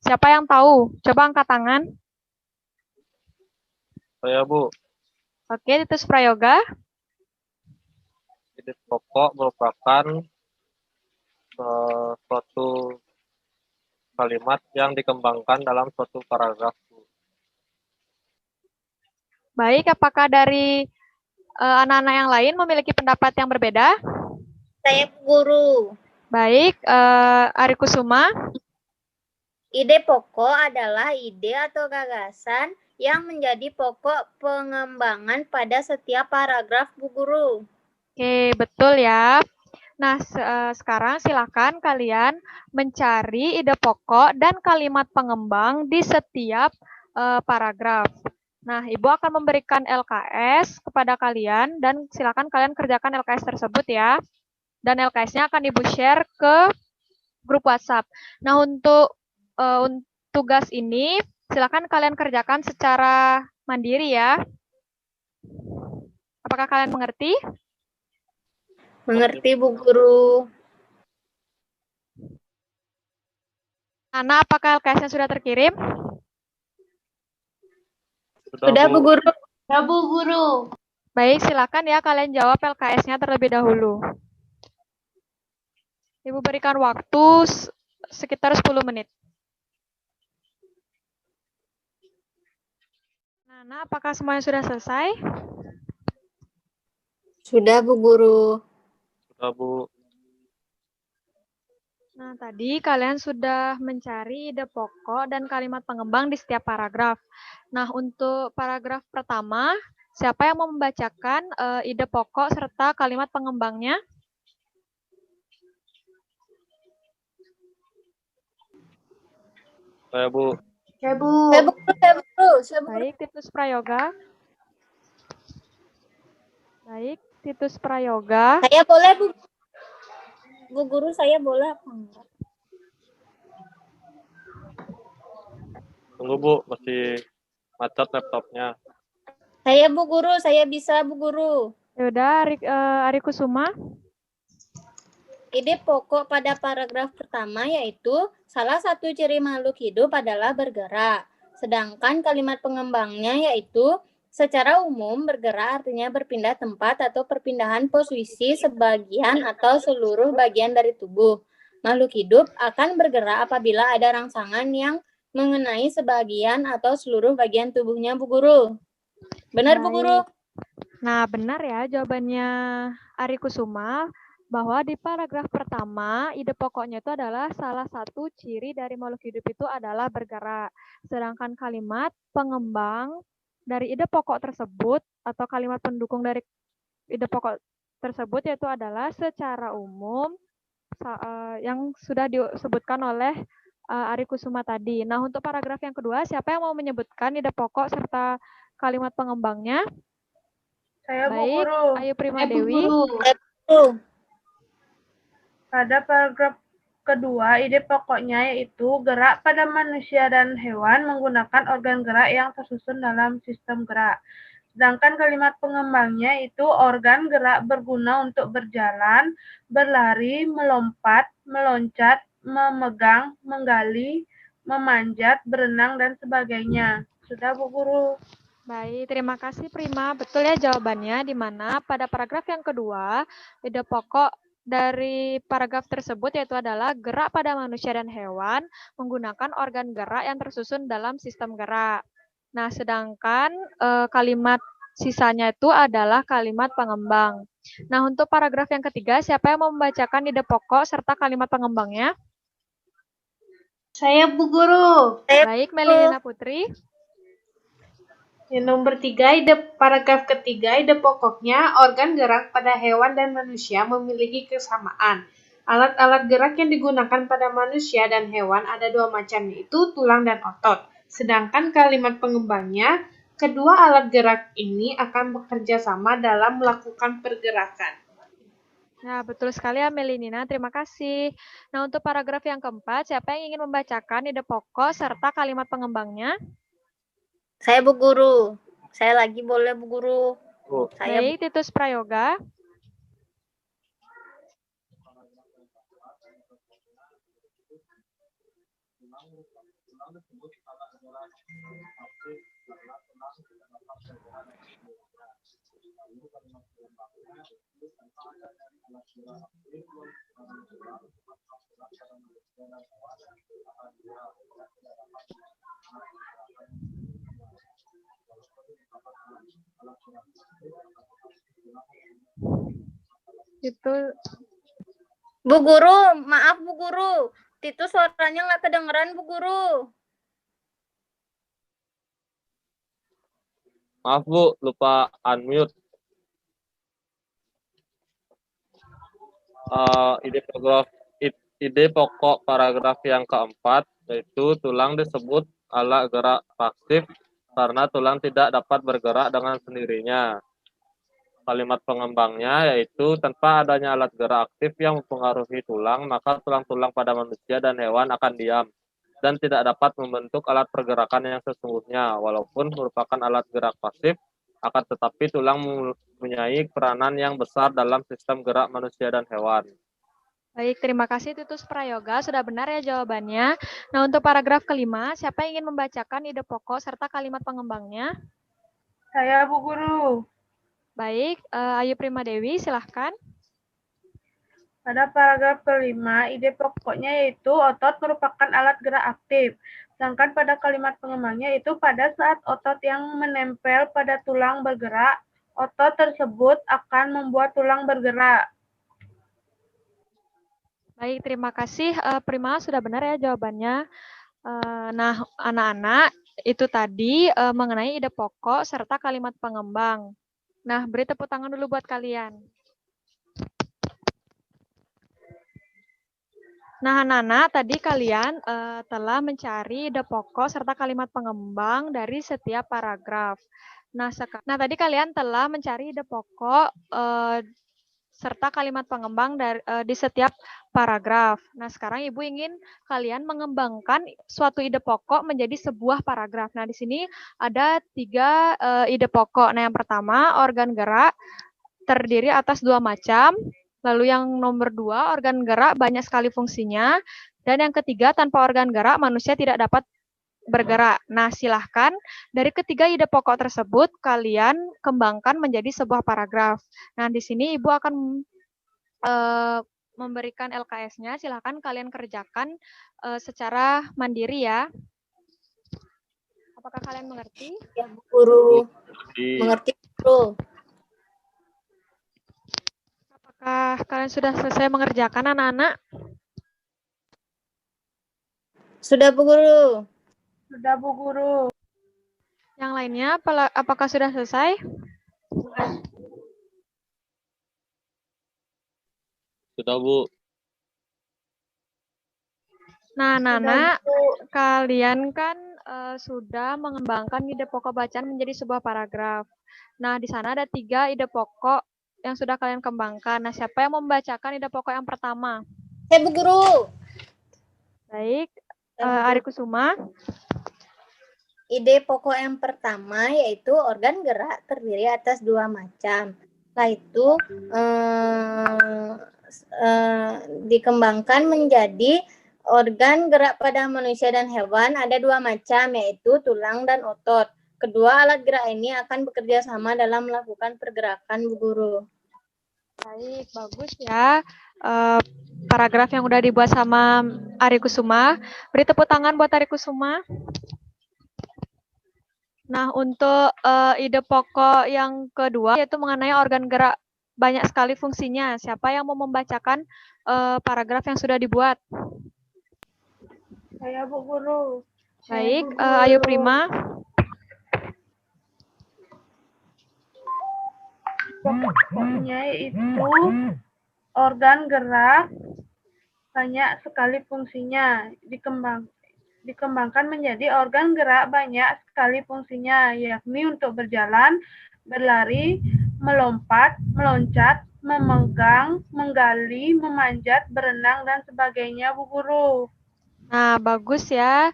Siapa yang tahu? Coba angkat tangan. Saya, Bu, Oke, itu Prayoga. ide pokok merupakan suatu kalimat yang dikembangkan dalam suatu paragraf. Baik, apakah dari anak-anak yang lain memiliki pendapat yang berbeda? Saya Bu Guru. Baik, Ari Kusuma. Ide pokok adalah ide atau gagasan yang menjadi pokok pengembangan pada setiap paragraf, Bu Guru. Oke, betul ya. Nah, sekarang silakan kalian mencari ide pokok dan kalimat pengembang di setiap paragraf. Nah, Ibu akan memberikan LKS kepada kalian dan silakan kalian kerjakan LKS tersebut ya. Dan LKS-nya akan Ibu share ke grup WhatsApp. Nah, untuk tugas ini silakan kalian kerjakan secara mandiri ya. Apakah kalian mengerti? Mengerti, Bu Guru. Ana, apakah LKS-nya sudah terkirim? Sudah, Bu Guru. Ya, Bu Guru. Baik, silakan ya kalian jawab LKS-nya terlebih dahulu. Ibu berikan waktu sekitar 10 menit. Nana, apakah semuanya sudah selesai? Sudah, Bu Guru. Sudah, Bu. Nah, tadi kalian sudah mencari ide pokok dan kalimat pengembang di setiap paragraf. Nah, untuk paragraf pertama, siapa yang mau membacakan ide pokok serta kalimat pengembangnya? Saya, Bu. Ya, Bu. Saya, Bu Guru. Saya, Bu Guru. Saya, Bu Guru. Baik, Titus Prayoga. Baik, Titus Prayoga. Saya boleh, Bu. Bu Guru, saya boleh apa enggak? Tunggu, Bu. Masih macet laptopnya. Saya, Bu Guru. Saya bisa, Bu Guru. Yaudah, Ari Kusuma. Ide pokok pada paragraf pertama yaitu salah satu ciri makhluk hidup adalah bergerak. Sedangkan kalimat pengembangnya yaitu secara umum bergerak artinya berpindah tempat atau perpindahan posisi sebagian atau seluruh bagian dari tubuh. Makhluk hidup akan bergerak apabila ada rangsangan yang mengenai sebagian atau seluruh bagian tubuhnya, Bu Guru. Benar, Bu Guru? Nah, benar ya jawabannya Ari Kusuma, bahwa di paragraf pertama, ide pokoknya itu adalah salah satu ciri dari makhluk hidup itu adalah bergerak. Sedangkan kalimat pengembang dari ide pokok tersebut atau kalimat pendukung dari ide pokok tersebut yaitu adalah secara umum yang sudah disebutkan oleh Ari Kusuma tadi. Nah, untuk paragraf yang kedua, siapa yang mau menyebutkan ide pokok serta kalimat pengembangnya? Saya, Bu Baik, Guru. Ayu Prima Bu Dewi. Guru. Pada paragraf kedua, ide pokoknya yaitu gerak pada manusia dan hewan menggunakan organ gerak yang tersusun dalam sistem gerak. Sedangkan kalimat pengembangnya itu organ gerak berguna untuk berjalan, berlari, melompat, meloncat, memegang, menggali, memanjat, berenang, dan sebagainya. Sudah, Bu Guru. Baik, terima kasih Prima. Betul ya jawabannya, di mana pada paragraf yang kedua, ide pokok dari paragraf tersebut yaitu adalah gerak pada manusia dan hewan menggunakan organ gerak yang tersusun dalam sistem gerak. Nah, sedangkan kalimat sisanya itu adalah kalimat pengembang. Nah, untuk paragraf yang ketiga, siapa yang mau membacakan ide pokok serta kalimat pengembangnya? Saya, Bu Guru. Baik, Melinina Putri. Yang nomor 3, paragraf ketiga, ide pokoknya organ gerak pada hewan dan manusia memiliki kesamaan. Alat-alat gerak yang digunakan pada manusia dan hewan ada dua macam, yaitu tulang dan otot. Sedangkan kalimat pengembangnya, kedua alat gerak ini akan bekerja sama dalam melakukan pergerakan. Nah, betul sekali ya Melinina, terima kasih. Nah, untuk paragraf yang keempat, siapa yang ingin membacakan ide pokok serta kalimat pengembangnya? Saya, Bu Guru. Saya lagi boleh, Bu Guru. Bu. Saya, Baik, Titus Prayoga. Itu Bu Guru, maaf Bu Guru. Itu suaranya nggak kedengeran, Bu Guru. Maaf, Bu. Lupa unmute. Ide pokok paragraf yang keempat, yaitu tulang disebut alat gerak pasif karena tulang tidak dapat bergerak dengan sendirinya. Kalimat pengembangnya yaitu tanpa adanya alat gerak aktif yang mempengaruhi tulang, maka tulang-tulang pada manusia dan hewan akan diam dan tidak dapat membentuk alat pergerakan yang sesungguhnya. Walaupun merupakan alat gerak pasif, akan tetapi tulang mempunyai peranan yang besar dalam sistem gerak manusia dan hewan. baik, terima kasih Titus Prayoga. Sudah benar ya jawabannya. Nah, untuk paragraf kelima, siapa yang ingin membacakan ide pokok serta kalimat pengembangnya? Saya Bu Guru. Baik, Ayu Prima Dewi, silahkan. Pada paragraf kelima, ide pokoknya yaitu otot merupakan alat gerak aktif. Sedangkan pada kalimat pengembangnya itu pada saat otot yang menempel pada tulang bergerak, otot tersebut akan membuat tulang bergerak. Baik, terima kasih. Prima, sudah benar ya jawabannya. Nah, anak-anak, itu tadi mengenai ide pokok serta kalimat pengembang. Nah, beri tepuk tangan dulu buat kalian. Nah, anak-anak, tadi kalian telah mencari ide pokok serta kalimat pengembang dari setiap paragraf. Nah, tadi kalian telah mencari ide pokok serta kalimat pengembang di setiap paragraf. Nah, sekarang Ibu ingin kalian mengembangkan suatu ide pokok menjadi sebuah paragraf. Nah, di sini ada 3 ide pokok. Nah, yang pertama, organ gerak terdiri atas 2 macam. Lalu yang nomor 2, organ gerak banyak sekali fungsinya. Dan yang ketiga, tanpa organ gerak, manusia tidak dapat bergerak. Nah, silahkan dari ketiga ide pokok tersebut, kalian kembangkan menjadi sebuah paragraf. Nah, di sini Ibu akan memberikan LKS-nya. Silahkan kalian kerjakan secara mandiri ya. Apakah kalian mengerti? Ya, Bu Guru. Di Mengerti, Guru. Apakah kalian sudah selesai mengerjakan anak-anak? Sudah, Bu Guru. Sudah Bu Guru. Yang lainnya, apakah sudah selesai? sudah Bu. Nah, Nana, kalian kan sudah mengembangkan ide pokok bacaan menjadi sebuah paragraf. Nah, di sana ada 3 ide pokok yang sudah kalian kembangkan. Nah, siapa yang membacakan ide pokok yang pertama? Saya, Bu Guru. Baik, Ari Kusuma. Ide pokok yang pertama yaitu organ gerak terdiri atas 2 macam. Setelah itu dikembangkan menjadi organ gerak pada manusia dan hewan ada 2 macam, yaitu tulang dan otot. Kedua alat gerak ini akan bekerja sama dalam melakukan pergerakan, Bu Guru. Baik, bagus ya. Paragraf yang udah dibuat sama Ari Kusuma. Beri tepuk tangan buat Ari Kusuma. Nah, untuk ide pokok yang kedua yaitu mengenai organ gerak banyak sekali fungsinya. Siapa yang mau membacakan paragraf yang sudah dibuat? Saya Bu Guru. Baik, Ayu Prima. Pokoknya itu organ gerak banyak sekali fungsinya. Dikembangkan menjadi organ gerak banyak sekali fungsinya, yakni untuk berjalan, berlari, melompat, meloncat, memegang, menggali, memanjat, berenang, dan sebagainya, Bu Guru. Nah, bagus ya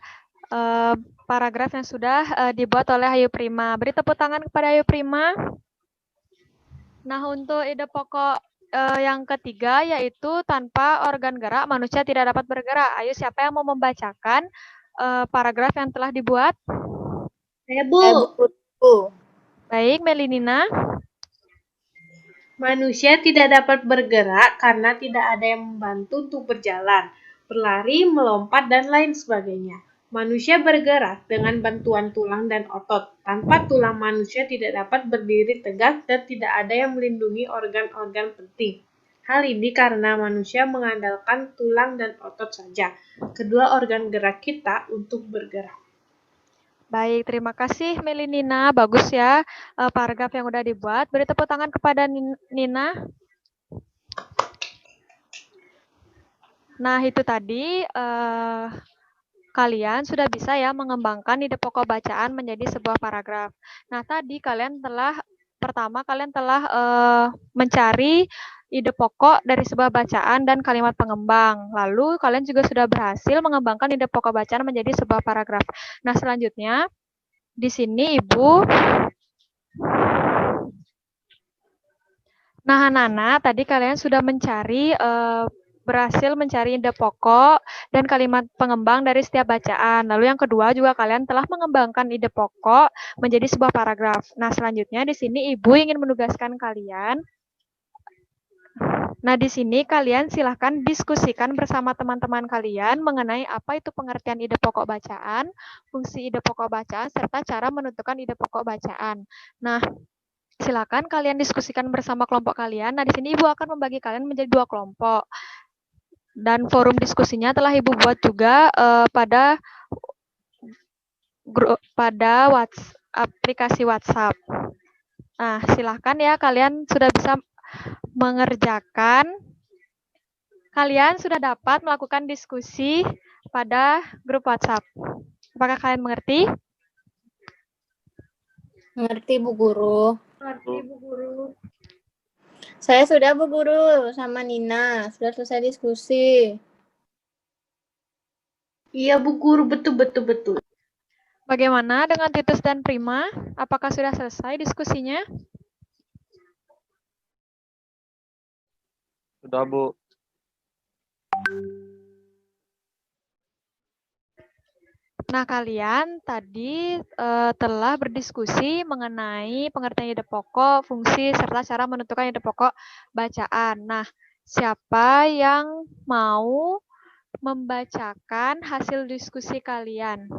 paragraf yang sudah dibuat oleh Ayu Prima. Beri tepuk tangan kepada Ayu Prima. Nah, untuk ide pokok yang ketiga yaitu tanpa organ gerak manusia tidak dapat bergerak. Ayo, siapa yang mau membacakan paragraf yang telah dibuat? Saya Bu. Baik, Melinina. Manusia tidak dapat bergerak karena tidak ada yang membantu untuk berjalan, berlari, melompat, dan lain sebagainya. Manusia bergerak dengan bantuan tulang dan otot. Tanpa tulang, manusia tidak dapat berdiri tegak dan tidak ada yang melindungi organ-organ penting. Hal ini karena manusia mengandalkan tulang dan otot saja, kedua organ gerak kita untuk bergerak. Baik, terima kasih Melinina. Bagus ya paragraf yang udah dibuat. Beri tepuk tangan kepada Nina. Nah, itu tadi kalian sudah bisa ya mengembangkan ide pokok bacaan menjadi sebuah paragraf. Nah, tadi kalian telah mencari ide pokok dari sebuah bacaan dan kalimat pengembang. Lalu kalian juga sudah berhasil mengembangkan ide pokok bacaan menjadi sebuah paragraf. Nah, selanjutnya di sini Ibu. Nah, Nana, tadi kalian sudah mencari berhasil mencari ide pokok dan kalimat pengembang dari setiap bacaan. Lalu yang kedua juga kalian telah mengembangkan ide pokok menjadi sebuah paragraf. Nah, selanjutnya di sini Ibu ingin menugaskan kalian. Nah, di sini kalian silahkan diskusikan bersama teman-teman kalian mengenai apa itu pengertian ide pokok bacaan, fungsi ide pokok bacaan, serta cara menentukan ide pokok bacaan. Nah, silakan kalian diskusikan bersama kelompok kalian. Nah, di sini Ibu akan membagi kalian menjadi 2 kelompok. Dan forum diskusinya telah Ibu buat juga pada aplikasi WhatsApp. Nah, silahkan ya kalian sudah bisa mengerjakan. Kalian sudah dapat melakukan diskusi pada grup WhatsApp. Apakah kalian mengerti? Mengerti, Bu Guru. Ngerti, Bu Guru. Saya sudah, Bu Guru, sama Nina. Sudah selesai diskusi. Iya, Bu Guru, betul. Bagaimana dengan Titus dan Prima? Apakah sudah selesai diskusinya? Sudah, Bu. Nah, kalian tadi telah berdiskusi mengenai pengertian ide pokok, fungsi, serta cara menentukan ide pokok bacaan. Nah, siapa yang mau membacakan hasil diskusi kalian?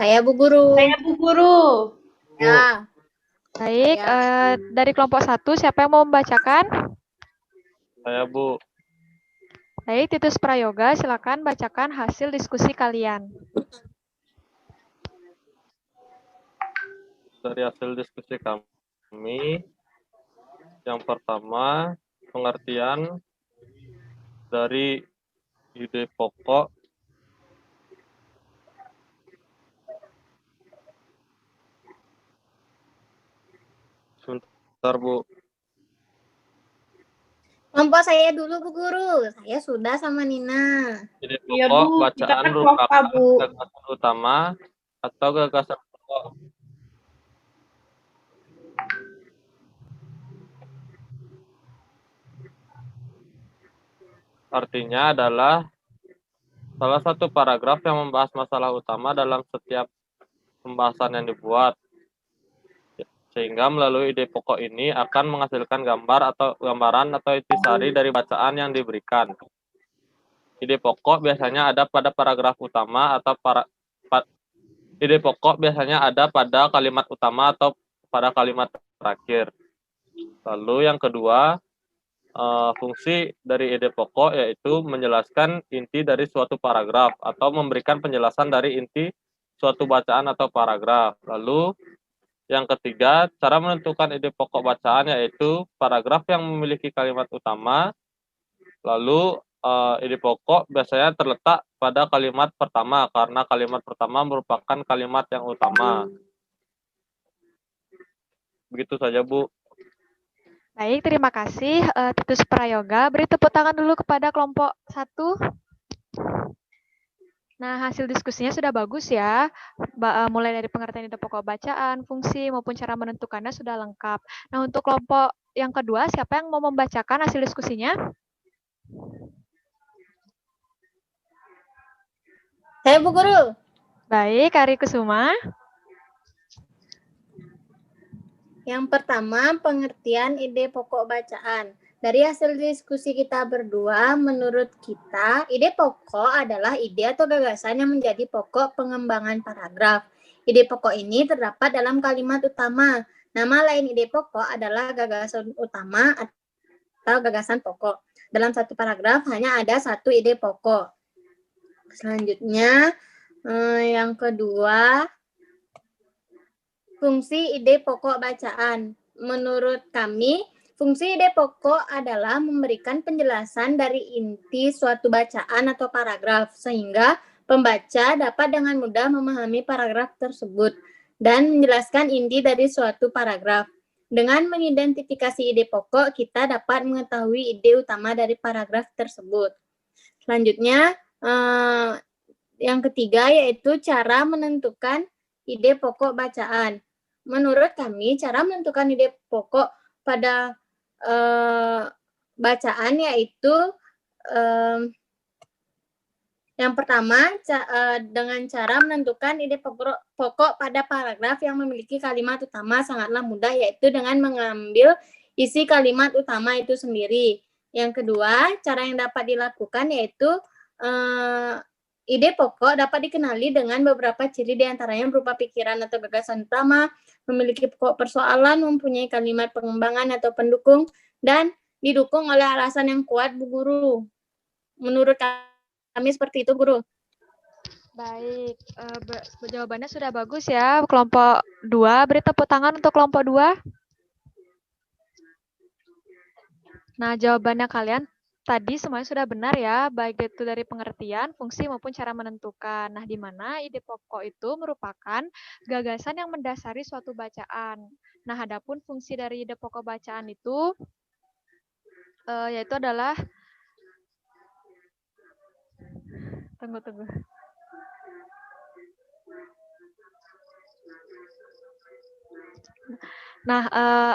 Saya, Bu Guru. Saya, Bu Guru. Ya. Baik, dari kelompok 1, siapa yang mau membacakan? Saya, Bu. Baik, Titus Prayoga, silakan bacakan hasil diskusi kalian. Dari hasil diskusi kami, yang pertama, pengertian dari ide pokok sebentar, Bu. Kelompok saya dulu, Bu Guru. Saya sudah sama Nina. Ide Iya, pokok Bu. Kita bacaan kan merupakan kompa, Bu. gagasan utama atau gagasan pokok. Artinya adalah salah satu paragraf yang membahas masalah utama dalam setiap pembahasan yang dibuat. Sehingga melalui ide pokok ini akan menghasilkan gambaran atau intisari dari bacaan yang diberikan. Ide pokok biasanya ada pada paragraf utama atau ide pokok biasanya ada pada kalimat utama atau pada kalimat terakhir. Lalu yang kedua, fungsi dari ide pokok yaitu menjelaskan inti dari suatu paragraf atau memberikan penjelasan dari inti suatu bacaan atau paragraf. Lalu yang ketiga, cara menentukan ide pokok bacaan yaitu paragraf yang memiliki kalimat utama. Lalu ide pokok biasanya terletak pada kalimat pertama karena kalimat pertama merupakan kalimat yang utama. Begitu saja, Bu. Baik, terima kasih Titus Prayoga. Beri tepuk tangan dulu kepada kelompok 1. Nah, hasil diskusinya sudah bagus ya. Mulai dari pengertian ide pokok bacaan, fungsi, maupun cara menentukannya sudah lengkap. Nah, untuk kelompok yang kedua, siapa yang mau membacakan hasil diskusinya? Saya, Bu Guru. Baik, Ari Kusuma. Yang pertama, pengertian ide pokok bacaan. Dari hasil diskusi kita berdua, menurut kita, ide pokok adalah ide atau gagasan yang menjadi pokok pengembangan paragraf. Ide pokok ini terdapat dalam kalimat utama. Nama lain ide pokok adalah gagasan utama atau gagasan pokok. Dalam satu paragraf hanya ada satu ide pokok. Selanjutnya, yang kedua, fungsi ide pokok bacaan. Menurut kami, fungsi ide pokok adalah memberikan penjelasan dari inti suatu bacaan atau paragraf, sehingga pembaca dapat dengan mudah memahami paragraf tersebut dan menjelaskan inti dari suatu paragraf. Dengan mengidentifikasi ide pokok, kita dapat mengetahui ide utama dari paragraf tersebut. Selanjutnya, yang ketiga yaitu cara menentukan ide pokok bacaan. Menurut kami, cara menentukan ide pokok pada bacaan, yaitu yang pertama, dengan cara menentukan ide pokok pada paragraf yang memiliki kalimat utama sangatlah mudah, yaitu dengan mengambil isi kalimat utama itu sendiri. Yang kedua, cara yang dapat dilakukan yaitu ide pokok dapat dikenali dengan beberapa ciri, diantaranya berupa pikiran atau gagasan utama, memiliki pokok persoalan, mempunyai kalimat pengembangan atau pendukung, dan didukung oleh alasan yang kuat, Bu Guru. Menurut kami seperti itu, Guru. Baik, jawabannya sudah bagus ya, kelompok 2. Beri tepuk tangan untuk kelompok 2. Nah, jawabannya kalian tadi semuanya sudah benar ya, baik itu dari pengertian, fungsi, maupun cara menentukan. Nah, di mana ide pokok itu merupakan gagasan yang mendasari suatu bacaan. Nah, adapun fungsi dari ide pokok bacaan itu yaitu adalah tunggu. Nah,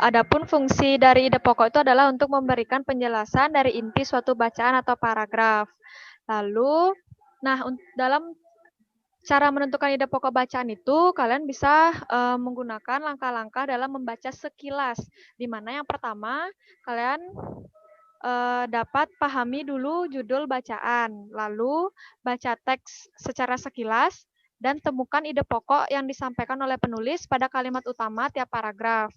adapun fungsi dari ide pokok itu adalah untuk memberikan penjelasan dari inti suatu bacaan atau paragraf. Lalu, nah, dalam cara menentukan ide pokok bacaan itu, kalian bisa menggunakan langkah-langkah dalam membaca sekilas. Di mana yang pertama, kalian dapat pahami dulu judul bacaan, lalu baca teks secara sekilas, dan temukan ide pokok yang disampaikan oleh penulis pada kalimat utama tiap paragraf.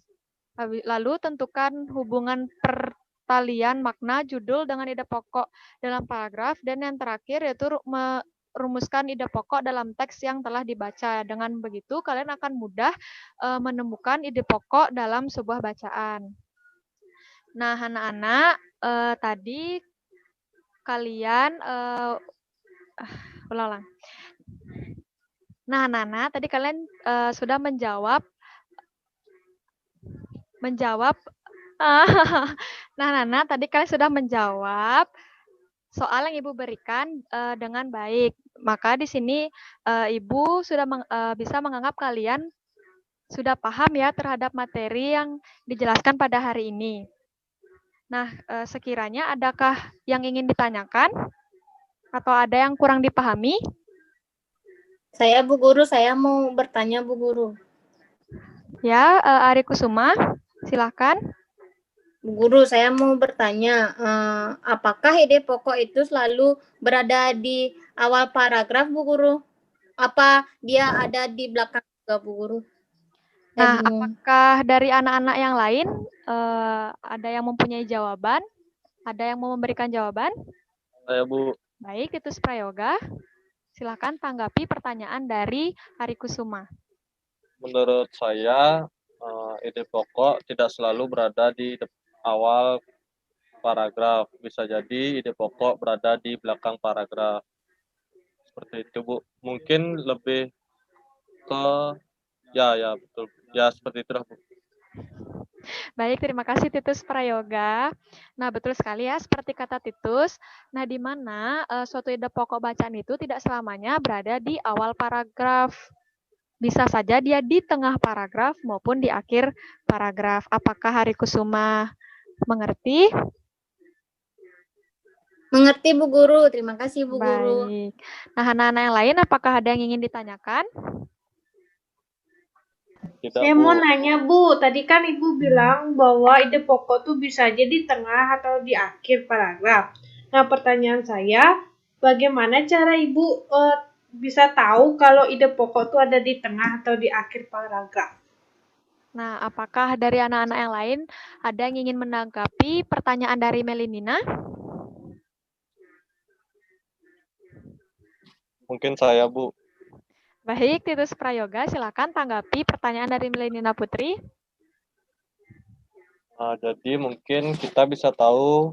Lalu tentukan hubungan pertalian makna judul dengan ide pokok dalam paragraf, dan yang terakhir yaitu merumuskan ide pokok dalam teks yang telah dibaca. Dengan begitu, kalian akan mudah menemukan ide pokok dalam sebuah bacaan. Nah, anak-anak, tadi kalian ulang. Nah, anak-anak, tadi kalian sudah menjawab. Nah, Nana, tadi kalian sudah menjawab soal yang Ibu berikan dengan baik. Maka di sini Ibu sudah bisa menganggap kalian sudah paham ya terhadap materi yang dijelaskan pada hari ini. Nah, sekiranya adakah yang ingin ditanyakan atau ada yang kurang dipahami? Saya, Bu Guru, saya mau bertanya, Bu Guru. Ya, Ari Kusuma, silakan. Bu Guru, saya mau bertanya, apakah ide pokok itu selalu berada di awal paragraf, Bu Guru? Apa dia ada di belakang juga, Bu Guru? Nah, apakah dari anak-anak yang lain ada yang mempunyai jawaban? Ada yang mau memberikan jawaban? Saya, Bu. Baik, itu Prayoga. Silakan tanggapi pertanyaan dari Ari Kusuma. Menurut saya, ide pokok tidak selalu berada di awal paragraf. Bisa jadi ide pokok berada di belakang paragraf. Seperti itu, Bu. Mungkin lebih ke, ya betul. Ya, seperti itu, Bu. Baik, terima kasih Titus Prayoga. Nah, betul sekali ya, seperti kata Titus. Nah, di mana suatu ide pokok bacaan itu tidak selamanya berada di awal paragraf. Bisa saja dia di tengah paragraf maupun di akhir paragraf. Apakah Hari Kusuma mengerti? Mengerti, Bu Guru. Terima kasih, Bu Guru. Baik. Nah, anak-anak yang lain, apakah ada yang ingin ditanyakan? Tidak, Saya Bu. mau nanya, Bu. Tadi kan Ibu bilang bahwa ide pokok tuh bisa aja di tengah atau di akhir paragraf. Nah, pertanyaan saya, bagaimana cara Ibu bisa tahu kalau ide pokok tuh ada di tengah atau di akhir paragraf? Nah, apakah dari anak-anak yang lain ada yang ingin menanggapi pertanyaan dari Melinina? Mungkin saya, Bu. Baik, Titus Prayoga, silakan tanggapi pertanyaan dari Melinina Putri. Jadi mungkin kita bisa tahu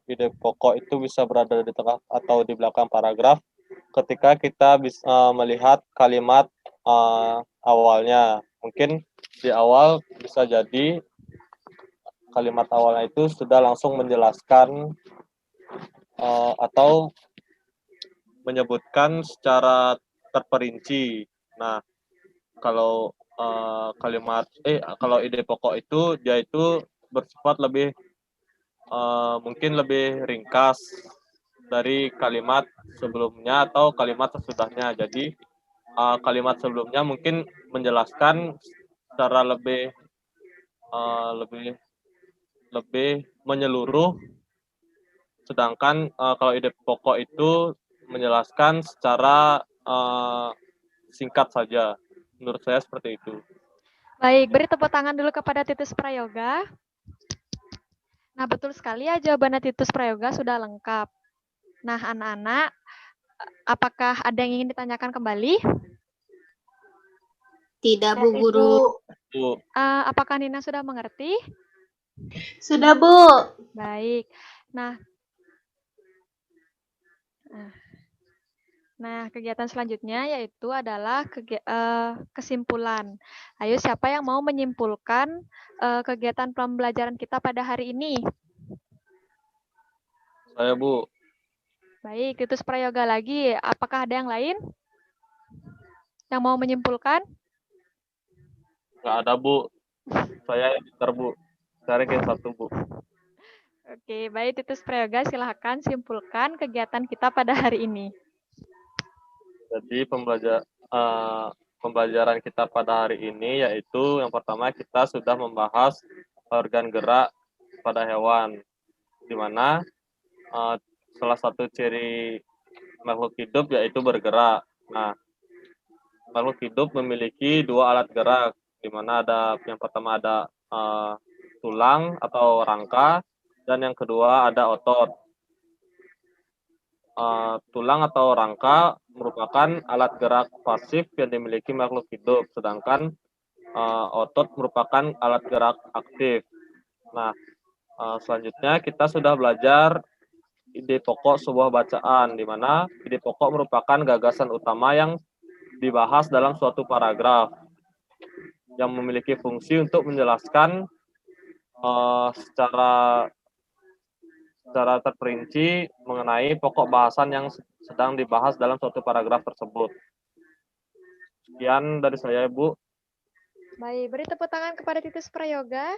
ide pokok itu bisa berada di tengah atau di belakang paragraf ketika kita bisa melihat kalimat awalnya. Mungkin di awal bisa jadi kalimat awalnya itu sudah langsung menjelaskan atau menyebutkan secara terperinci. Nah, kalau kalau ide pokok itu dia itu bersifat lebih mungkin lebih ringkas dari kalimat sebelumnya atau kalimat sesudahnya. Jadi kalimat sebelumnya mungkin menjelaskan secara lebih menyeluruh, sedangkan kalau ide pokok itu menjelaskan secara singkat saja. Menurut saya seperti itu. Baik, beri tepuk tangan dulu kepada Titus Prayoga. Nah, betul sekali ya jawabannya Titus Prayoga sudah lengkap. Nah, anak-anak, apakah ada yang ingin ditanyakan kembali? Tidak, Bu Guru. Bu, Apakah Nina sudah mengerti? Sudah, Bu. Baik. Nah, kegiatan selanjutnya yaitu adalah kesimpulan. Ayo, siapa yang mau menyimpulkan kegiatan pembelajaran kita pada hari ini? saya Bu. Baik, Titus Prayoga lagi. Apakah ada yang lain yang mau menyimpulkan? Nggak ada Bu. Saya editor Bu. Saya ranking 1 Bu. Oke, baik Titus Prayoga, silahkan simpulkan kegiatan kita pada hari ini. Jadi pembelajaran kita pada hari ini yaitu yang pertama kita sudah membahas organ gerak pada hewan, di mana salah satu ciri makhluk hidup yaitu bergerak. Nah, makhluk hidup memiliki 2 alat gerak, di mana yang pertama ada tulang atau rangka, dan yang kedua ada otot. Tulang atau rangka merupakan alat gerak pasif yang dimiliki makhluk hidup, sedangkan otot merupakan alat gerak aktif. Nah, selanjutnya kita sudah belajar ide pokok sebuah bacaan, di mana ide pokok merupakan gagasan utama yang dibahas dalam suatu paragraf yang memiliki fungsi untuk menjelaskan secara terperinci mengenai pokok bahasan yang sedang dibahas dalam suatu paragraf tersebut. Sekian dari saya, Bu. Baik, beri tepuk tangan kepada Titus Prayoga.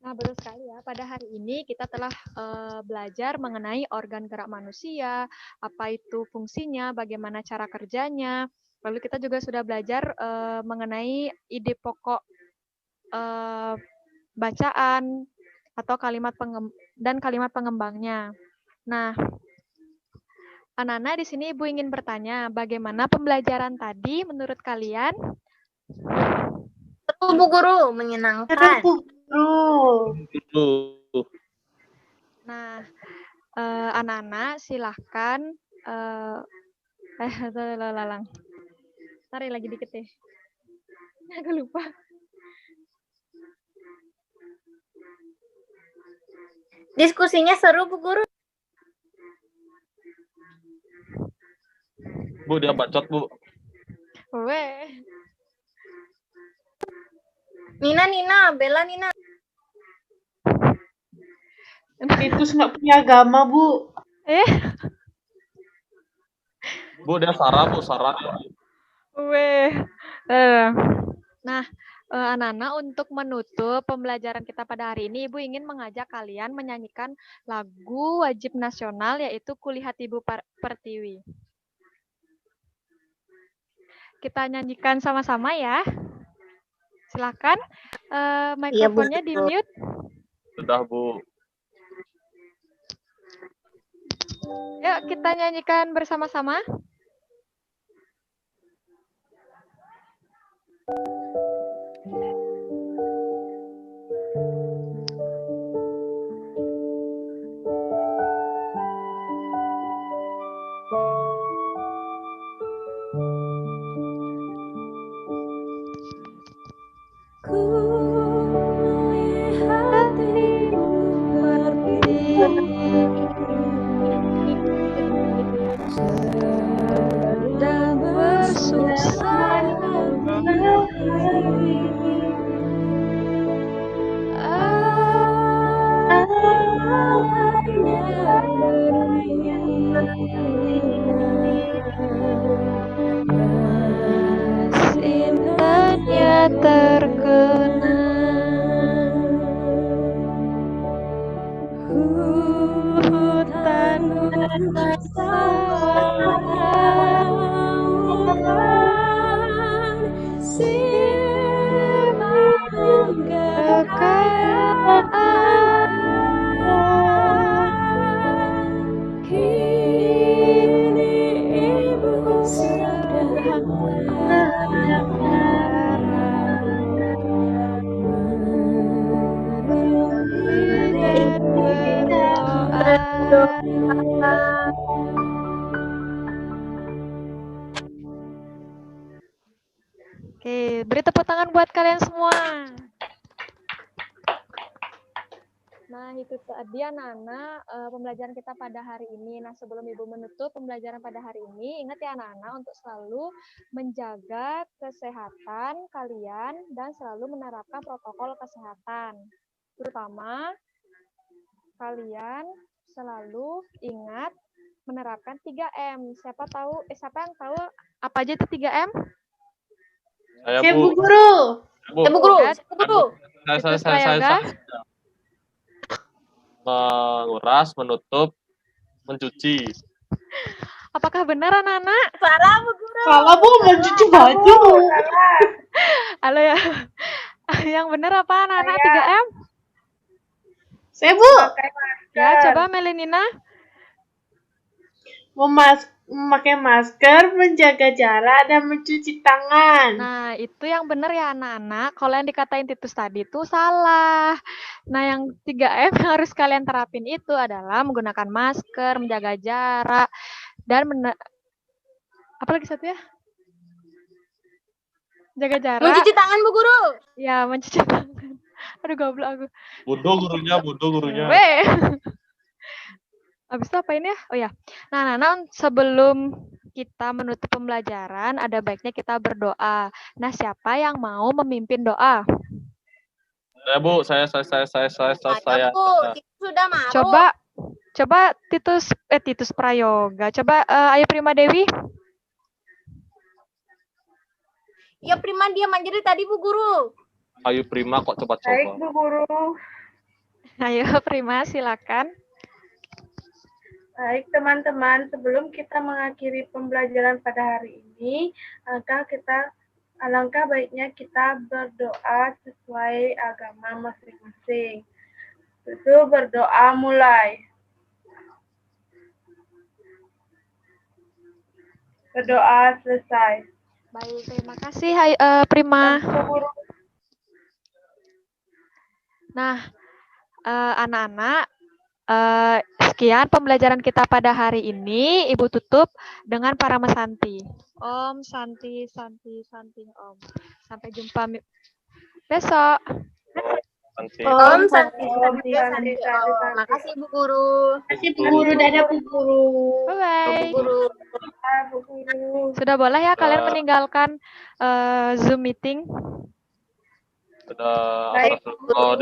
Nah, betul sekali ya. Pada hari ini kita telah belajar mengenai organ gerak manusia, apa itu fungsinya, bagaimana cara kerjanya. Lalu kita juga sudah belajar mengenai ide pokok bacaan atau kalimat pengembangnya. Nah, anak-anak di sini Ibu ingin bertanya, bagaimana pembelajaran tadi menurut kalian? Seru, Bu Guru, menyenangkan. Bu Guru. Nah, anak-anak silahkan lalang. Tarik lagi dikit deh. Aku lupa. Diskusinya seru, Bu Guru. Bu, dia bacot, Bu. Weh. Nina, Bella, Nina. Titus nggak punya agama, Bu. Bu, dia Sarah, Bu. Sarah. Weh. Nah, anak-anak, untuk menutup pembelajaran kita pada hari ini, Ibu ingin mengajak kalian menyanyikan lagu wajib nasional, yaitu Kulihat Ibu Pertiwi. Kita nyanyikan sama-sama ya. Silakan, mikrofonnya di-mute. Sudah, Bu. Yuk, kita nyanyikan bersama-sama. Sedang bersusah terkenang. Oke, beri tepuk tangan buat kalian semua. Nah, itu tadi anak-anak pembelajaran kita pada hari ini. Nah, sebelum Ibu menutup pembelajaran pada hari ini, ingat ya anak-anak untuk selalu menjaga kesehatan kalian dan selalu menerapkan protokol kesehatan. Terutama kalian selalu ingat menerapkan 3M. Siapa yang tahu apa aja itu 3M? Saya Bu Bu. Guru. Bu. Bu Guru, Ya, Bu Guru. Saya. Menguras, menutup, mencuci. Apakah benar anak-anak? Salah, Bu Guru. Kalau Bu mencuci baju. Halo ya. Yang benar apa anak-anak 3M? Saya Bu. Ya, coba Melinina. Memakai masker, menjaga jarak, dan mencuci tangan. Nah, itu yang benar ya anak-anak. Kalau yang dikatain Titus tadi itu salah. Nah, yang 3M yang harus kalian terapin itu adalah menggunakan masker, menjaga jarak, dan apa lagi satu ya? Jaga jarak. Mencuci tangan, Bu Guru. Ya, mencuci tangan. Aduh, goblok aku. Budo gurunya. Weh. Habis itu apain ya? Oh ya. Nah, sebelum kita menutup pembelajaran, ada baiknya kita berdoa. Nah, siapa yang mau memimpin doa? Saya Bu, saya. Bu, Titus sudah mau. Coba Titus Prayoga. Coba Ayu Prima Dewi. Ya Prima diam aja dari tadi, Bu Guru. Ayu Prima kok coba-coba. Baik, Bu Guru. Ayo Prima, silakan. Baik, teman-teman, sebelum kita mengakhiri pembelajaran pada hari ini, alangkah baiknya kita berdoa sesuai agama masing-masing. Itu berdoa mulai. Berdoa selesai. Baik, terima kasih Prima. Bu Guru. Nah, anak-anak, sekian pembelajaran kita pada hari ini. Ibu tutup dengan Parama Santi. Om Santi Om. Sampai jumpa besok. Om Santi. Makasih, Bu Guru. Kasih Bu Guru, dadah Bu Guru. Bye-bye. Bu Guru. Bu Guru. Sudah boleh ya kalian meninggalkan Zoom meeting? Sudah. Baik, Oh,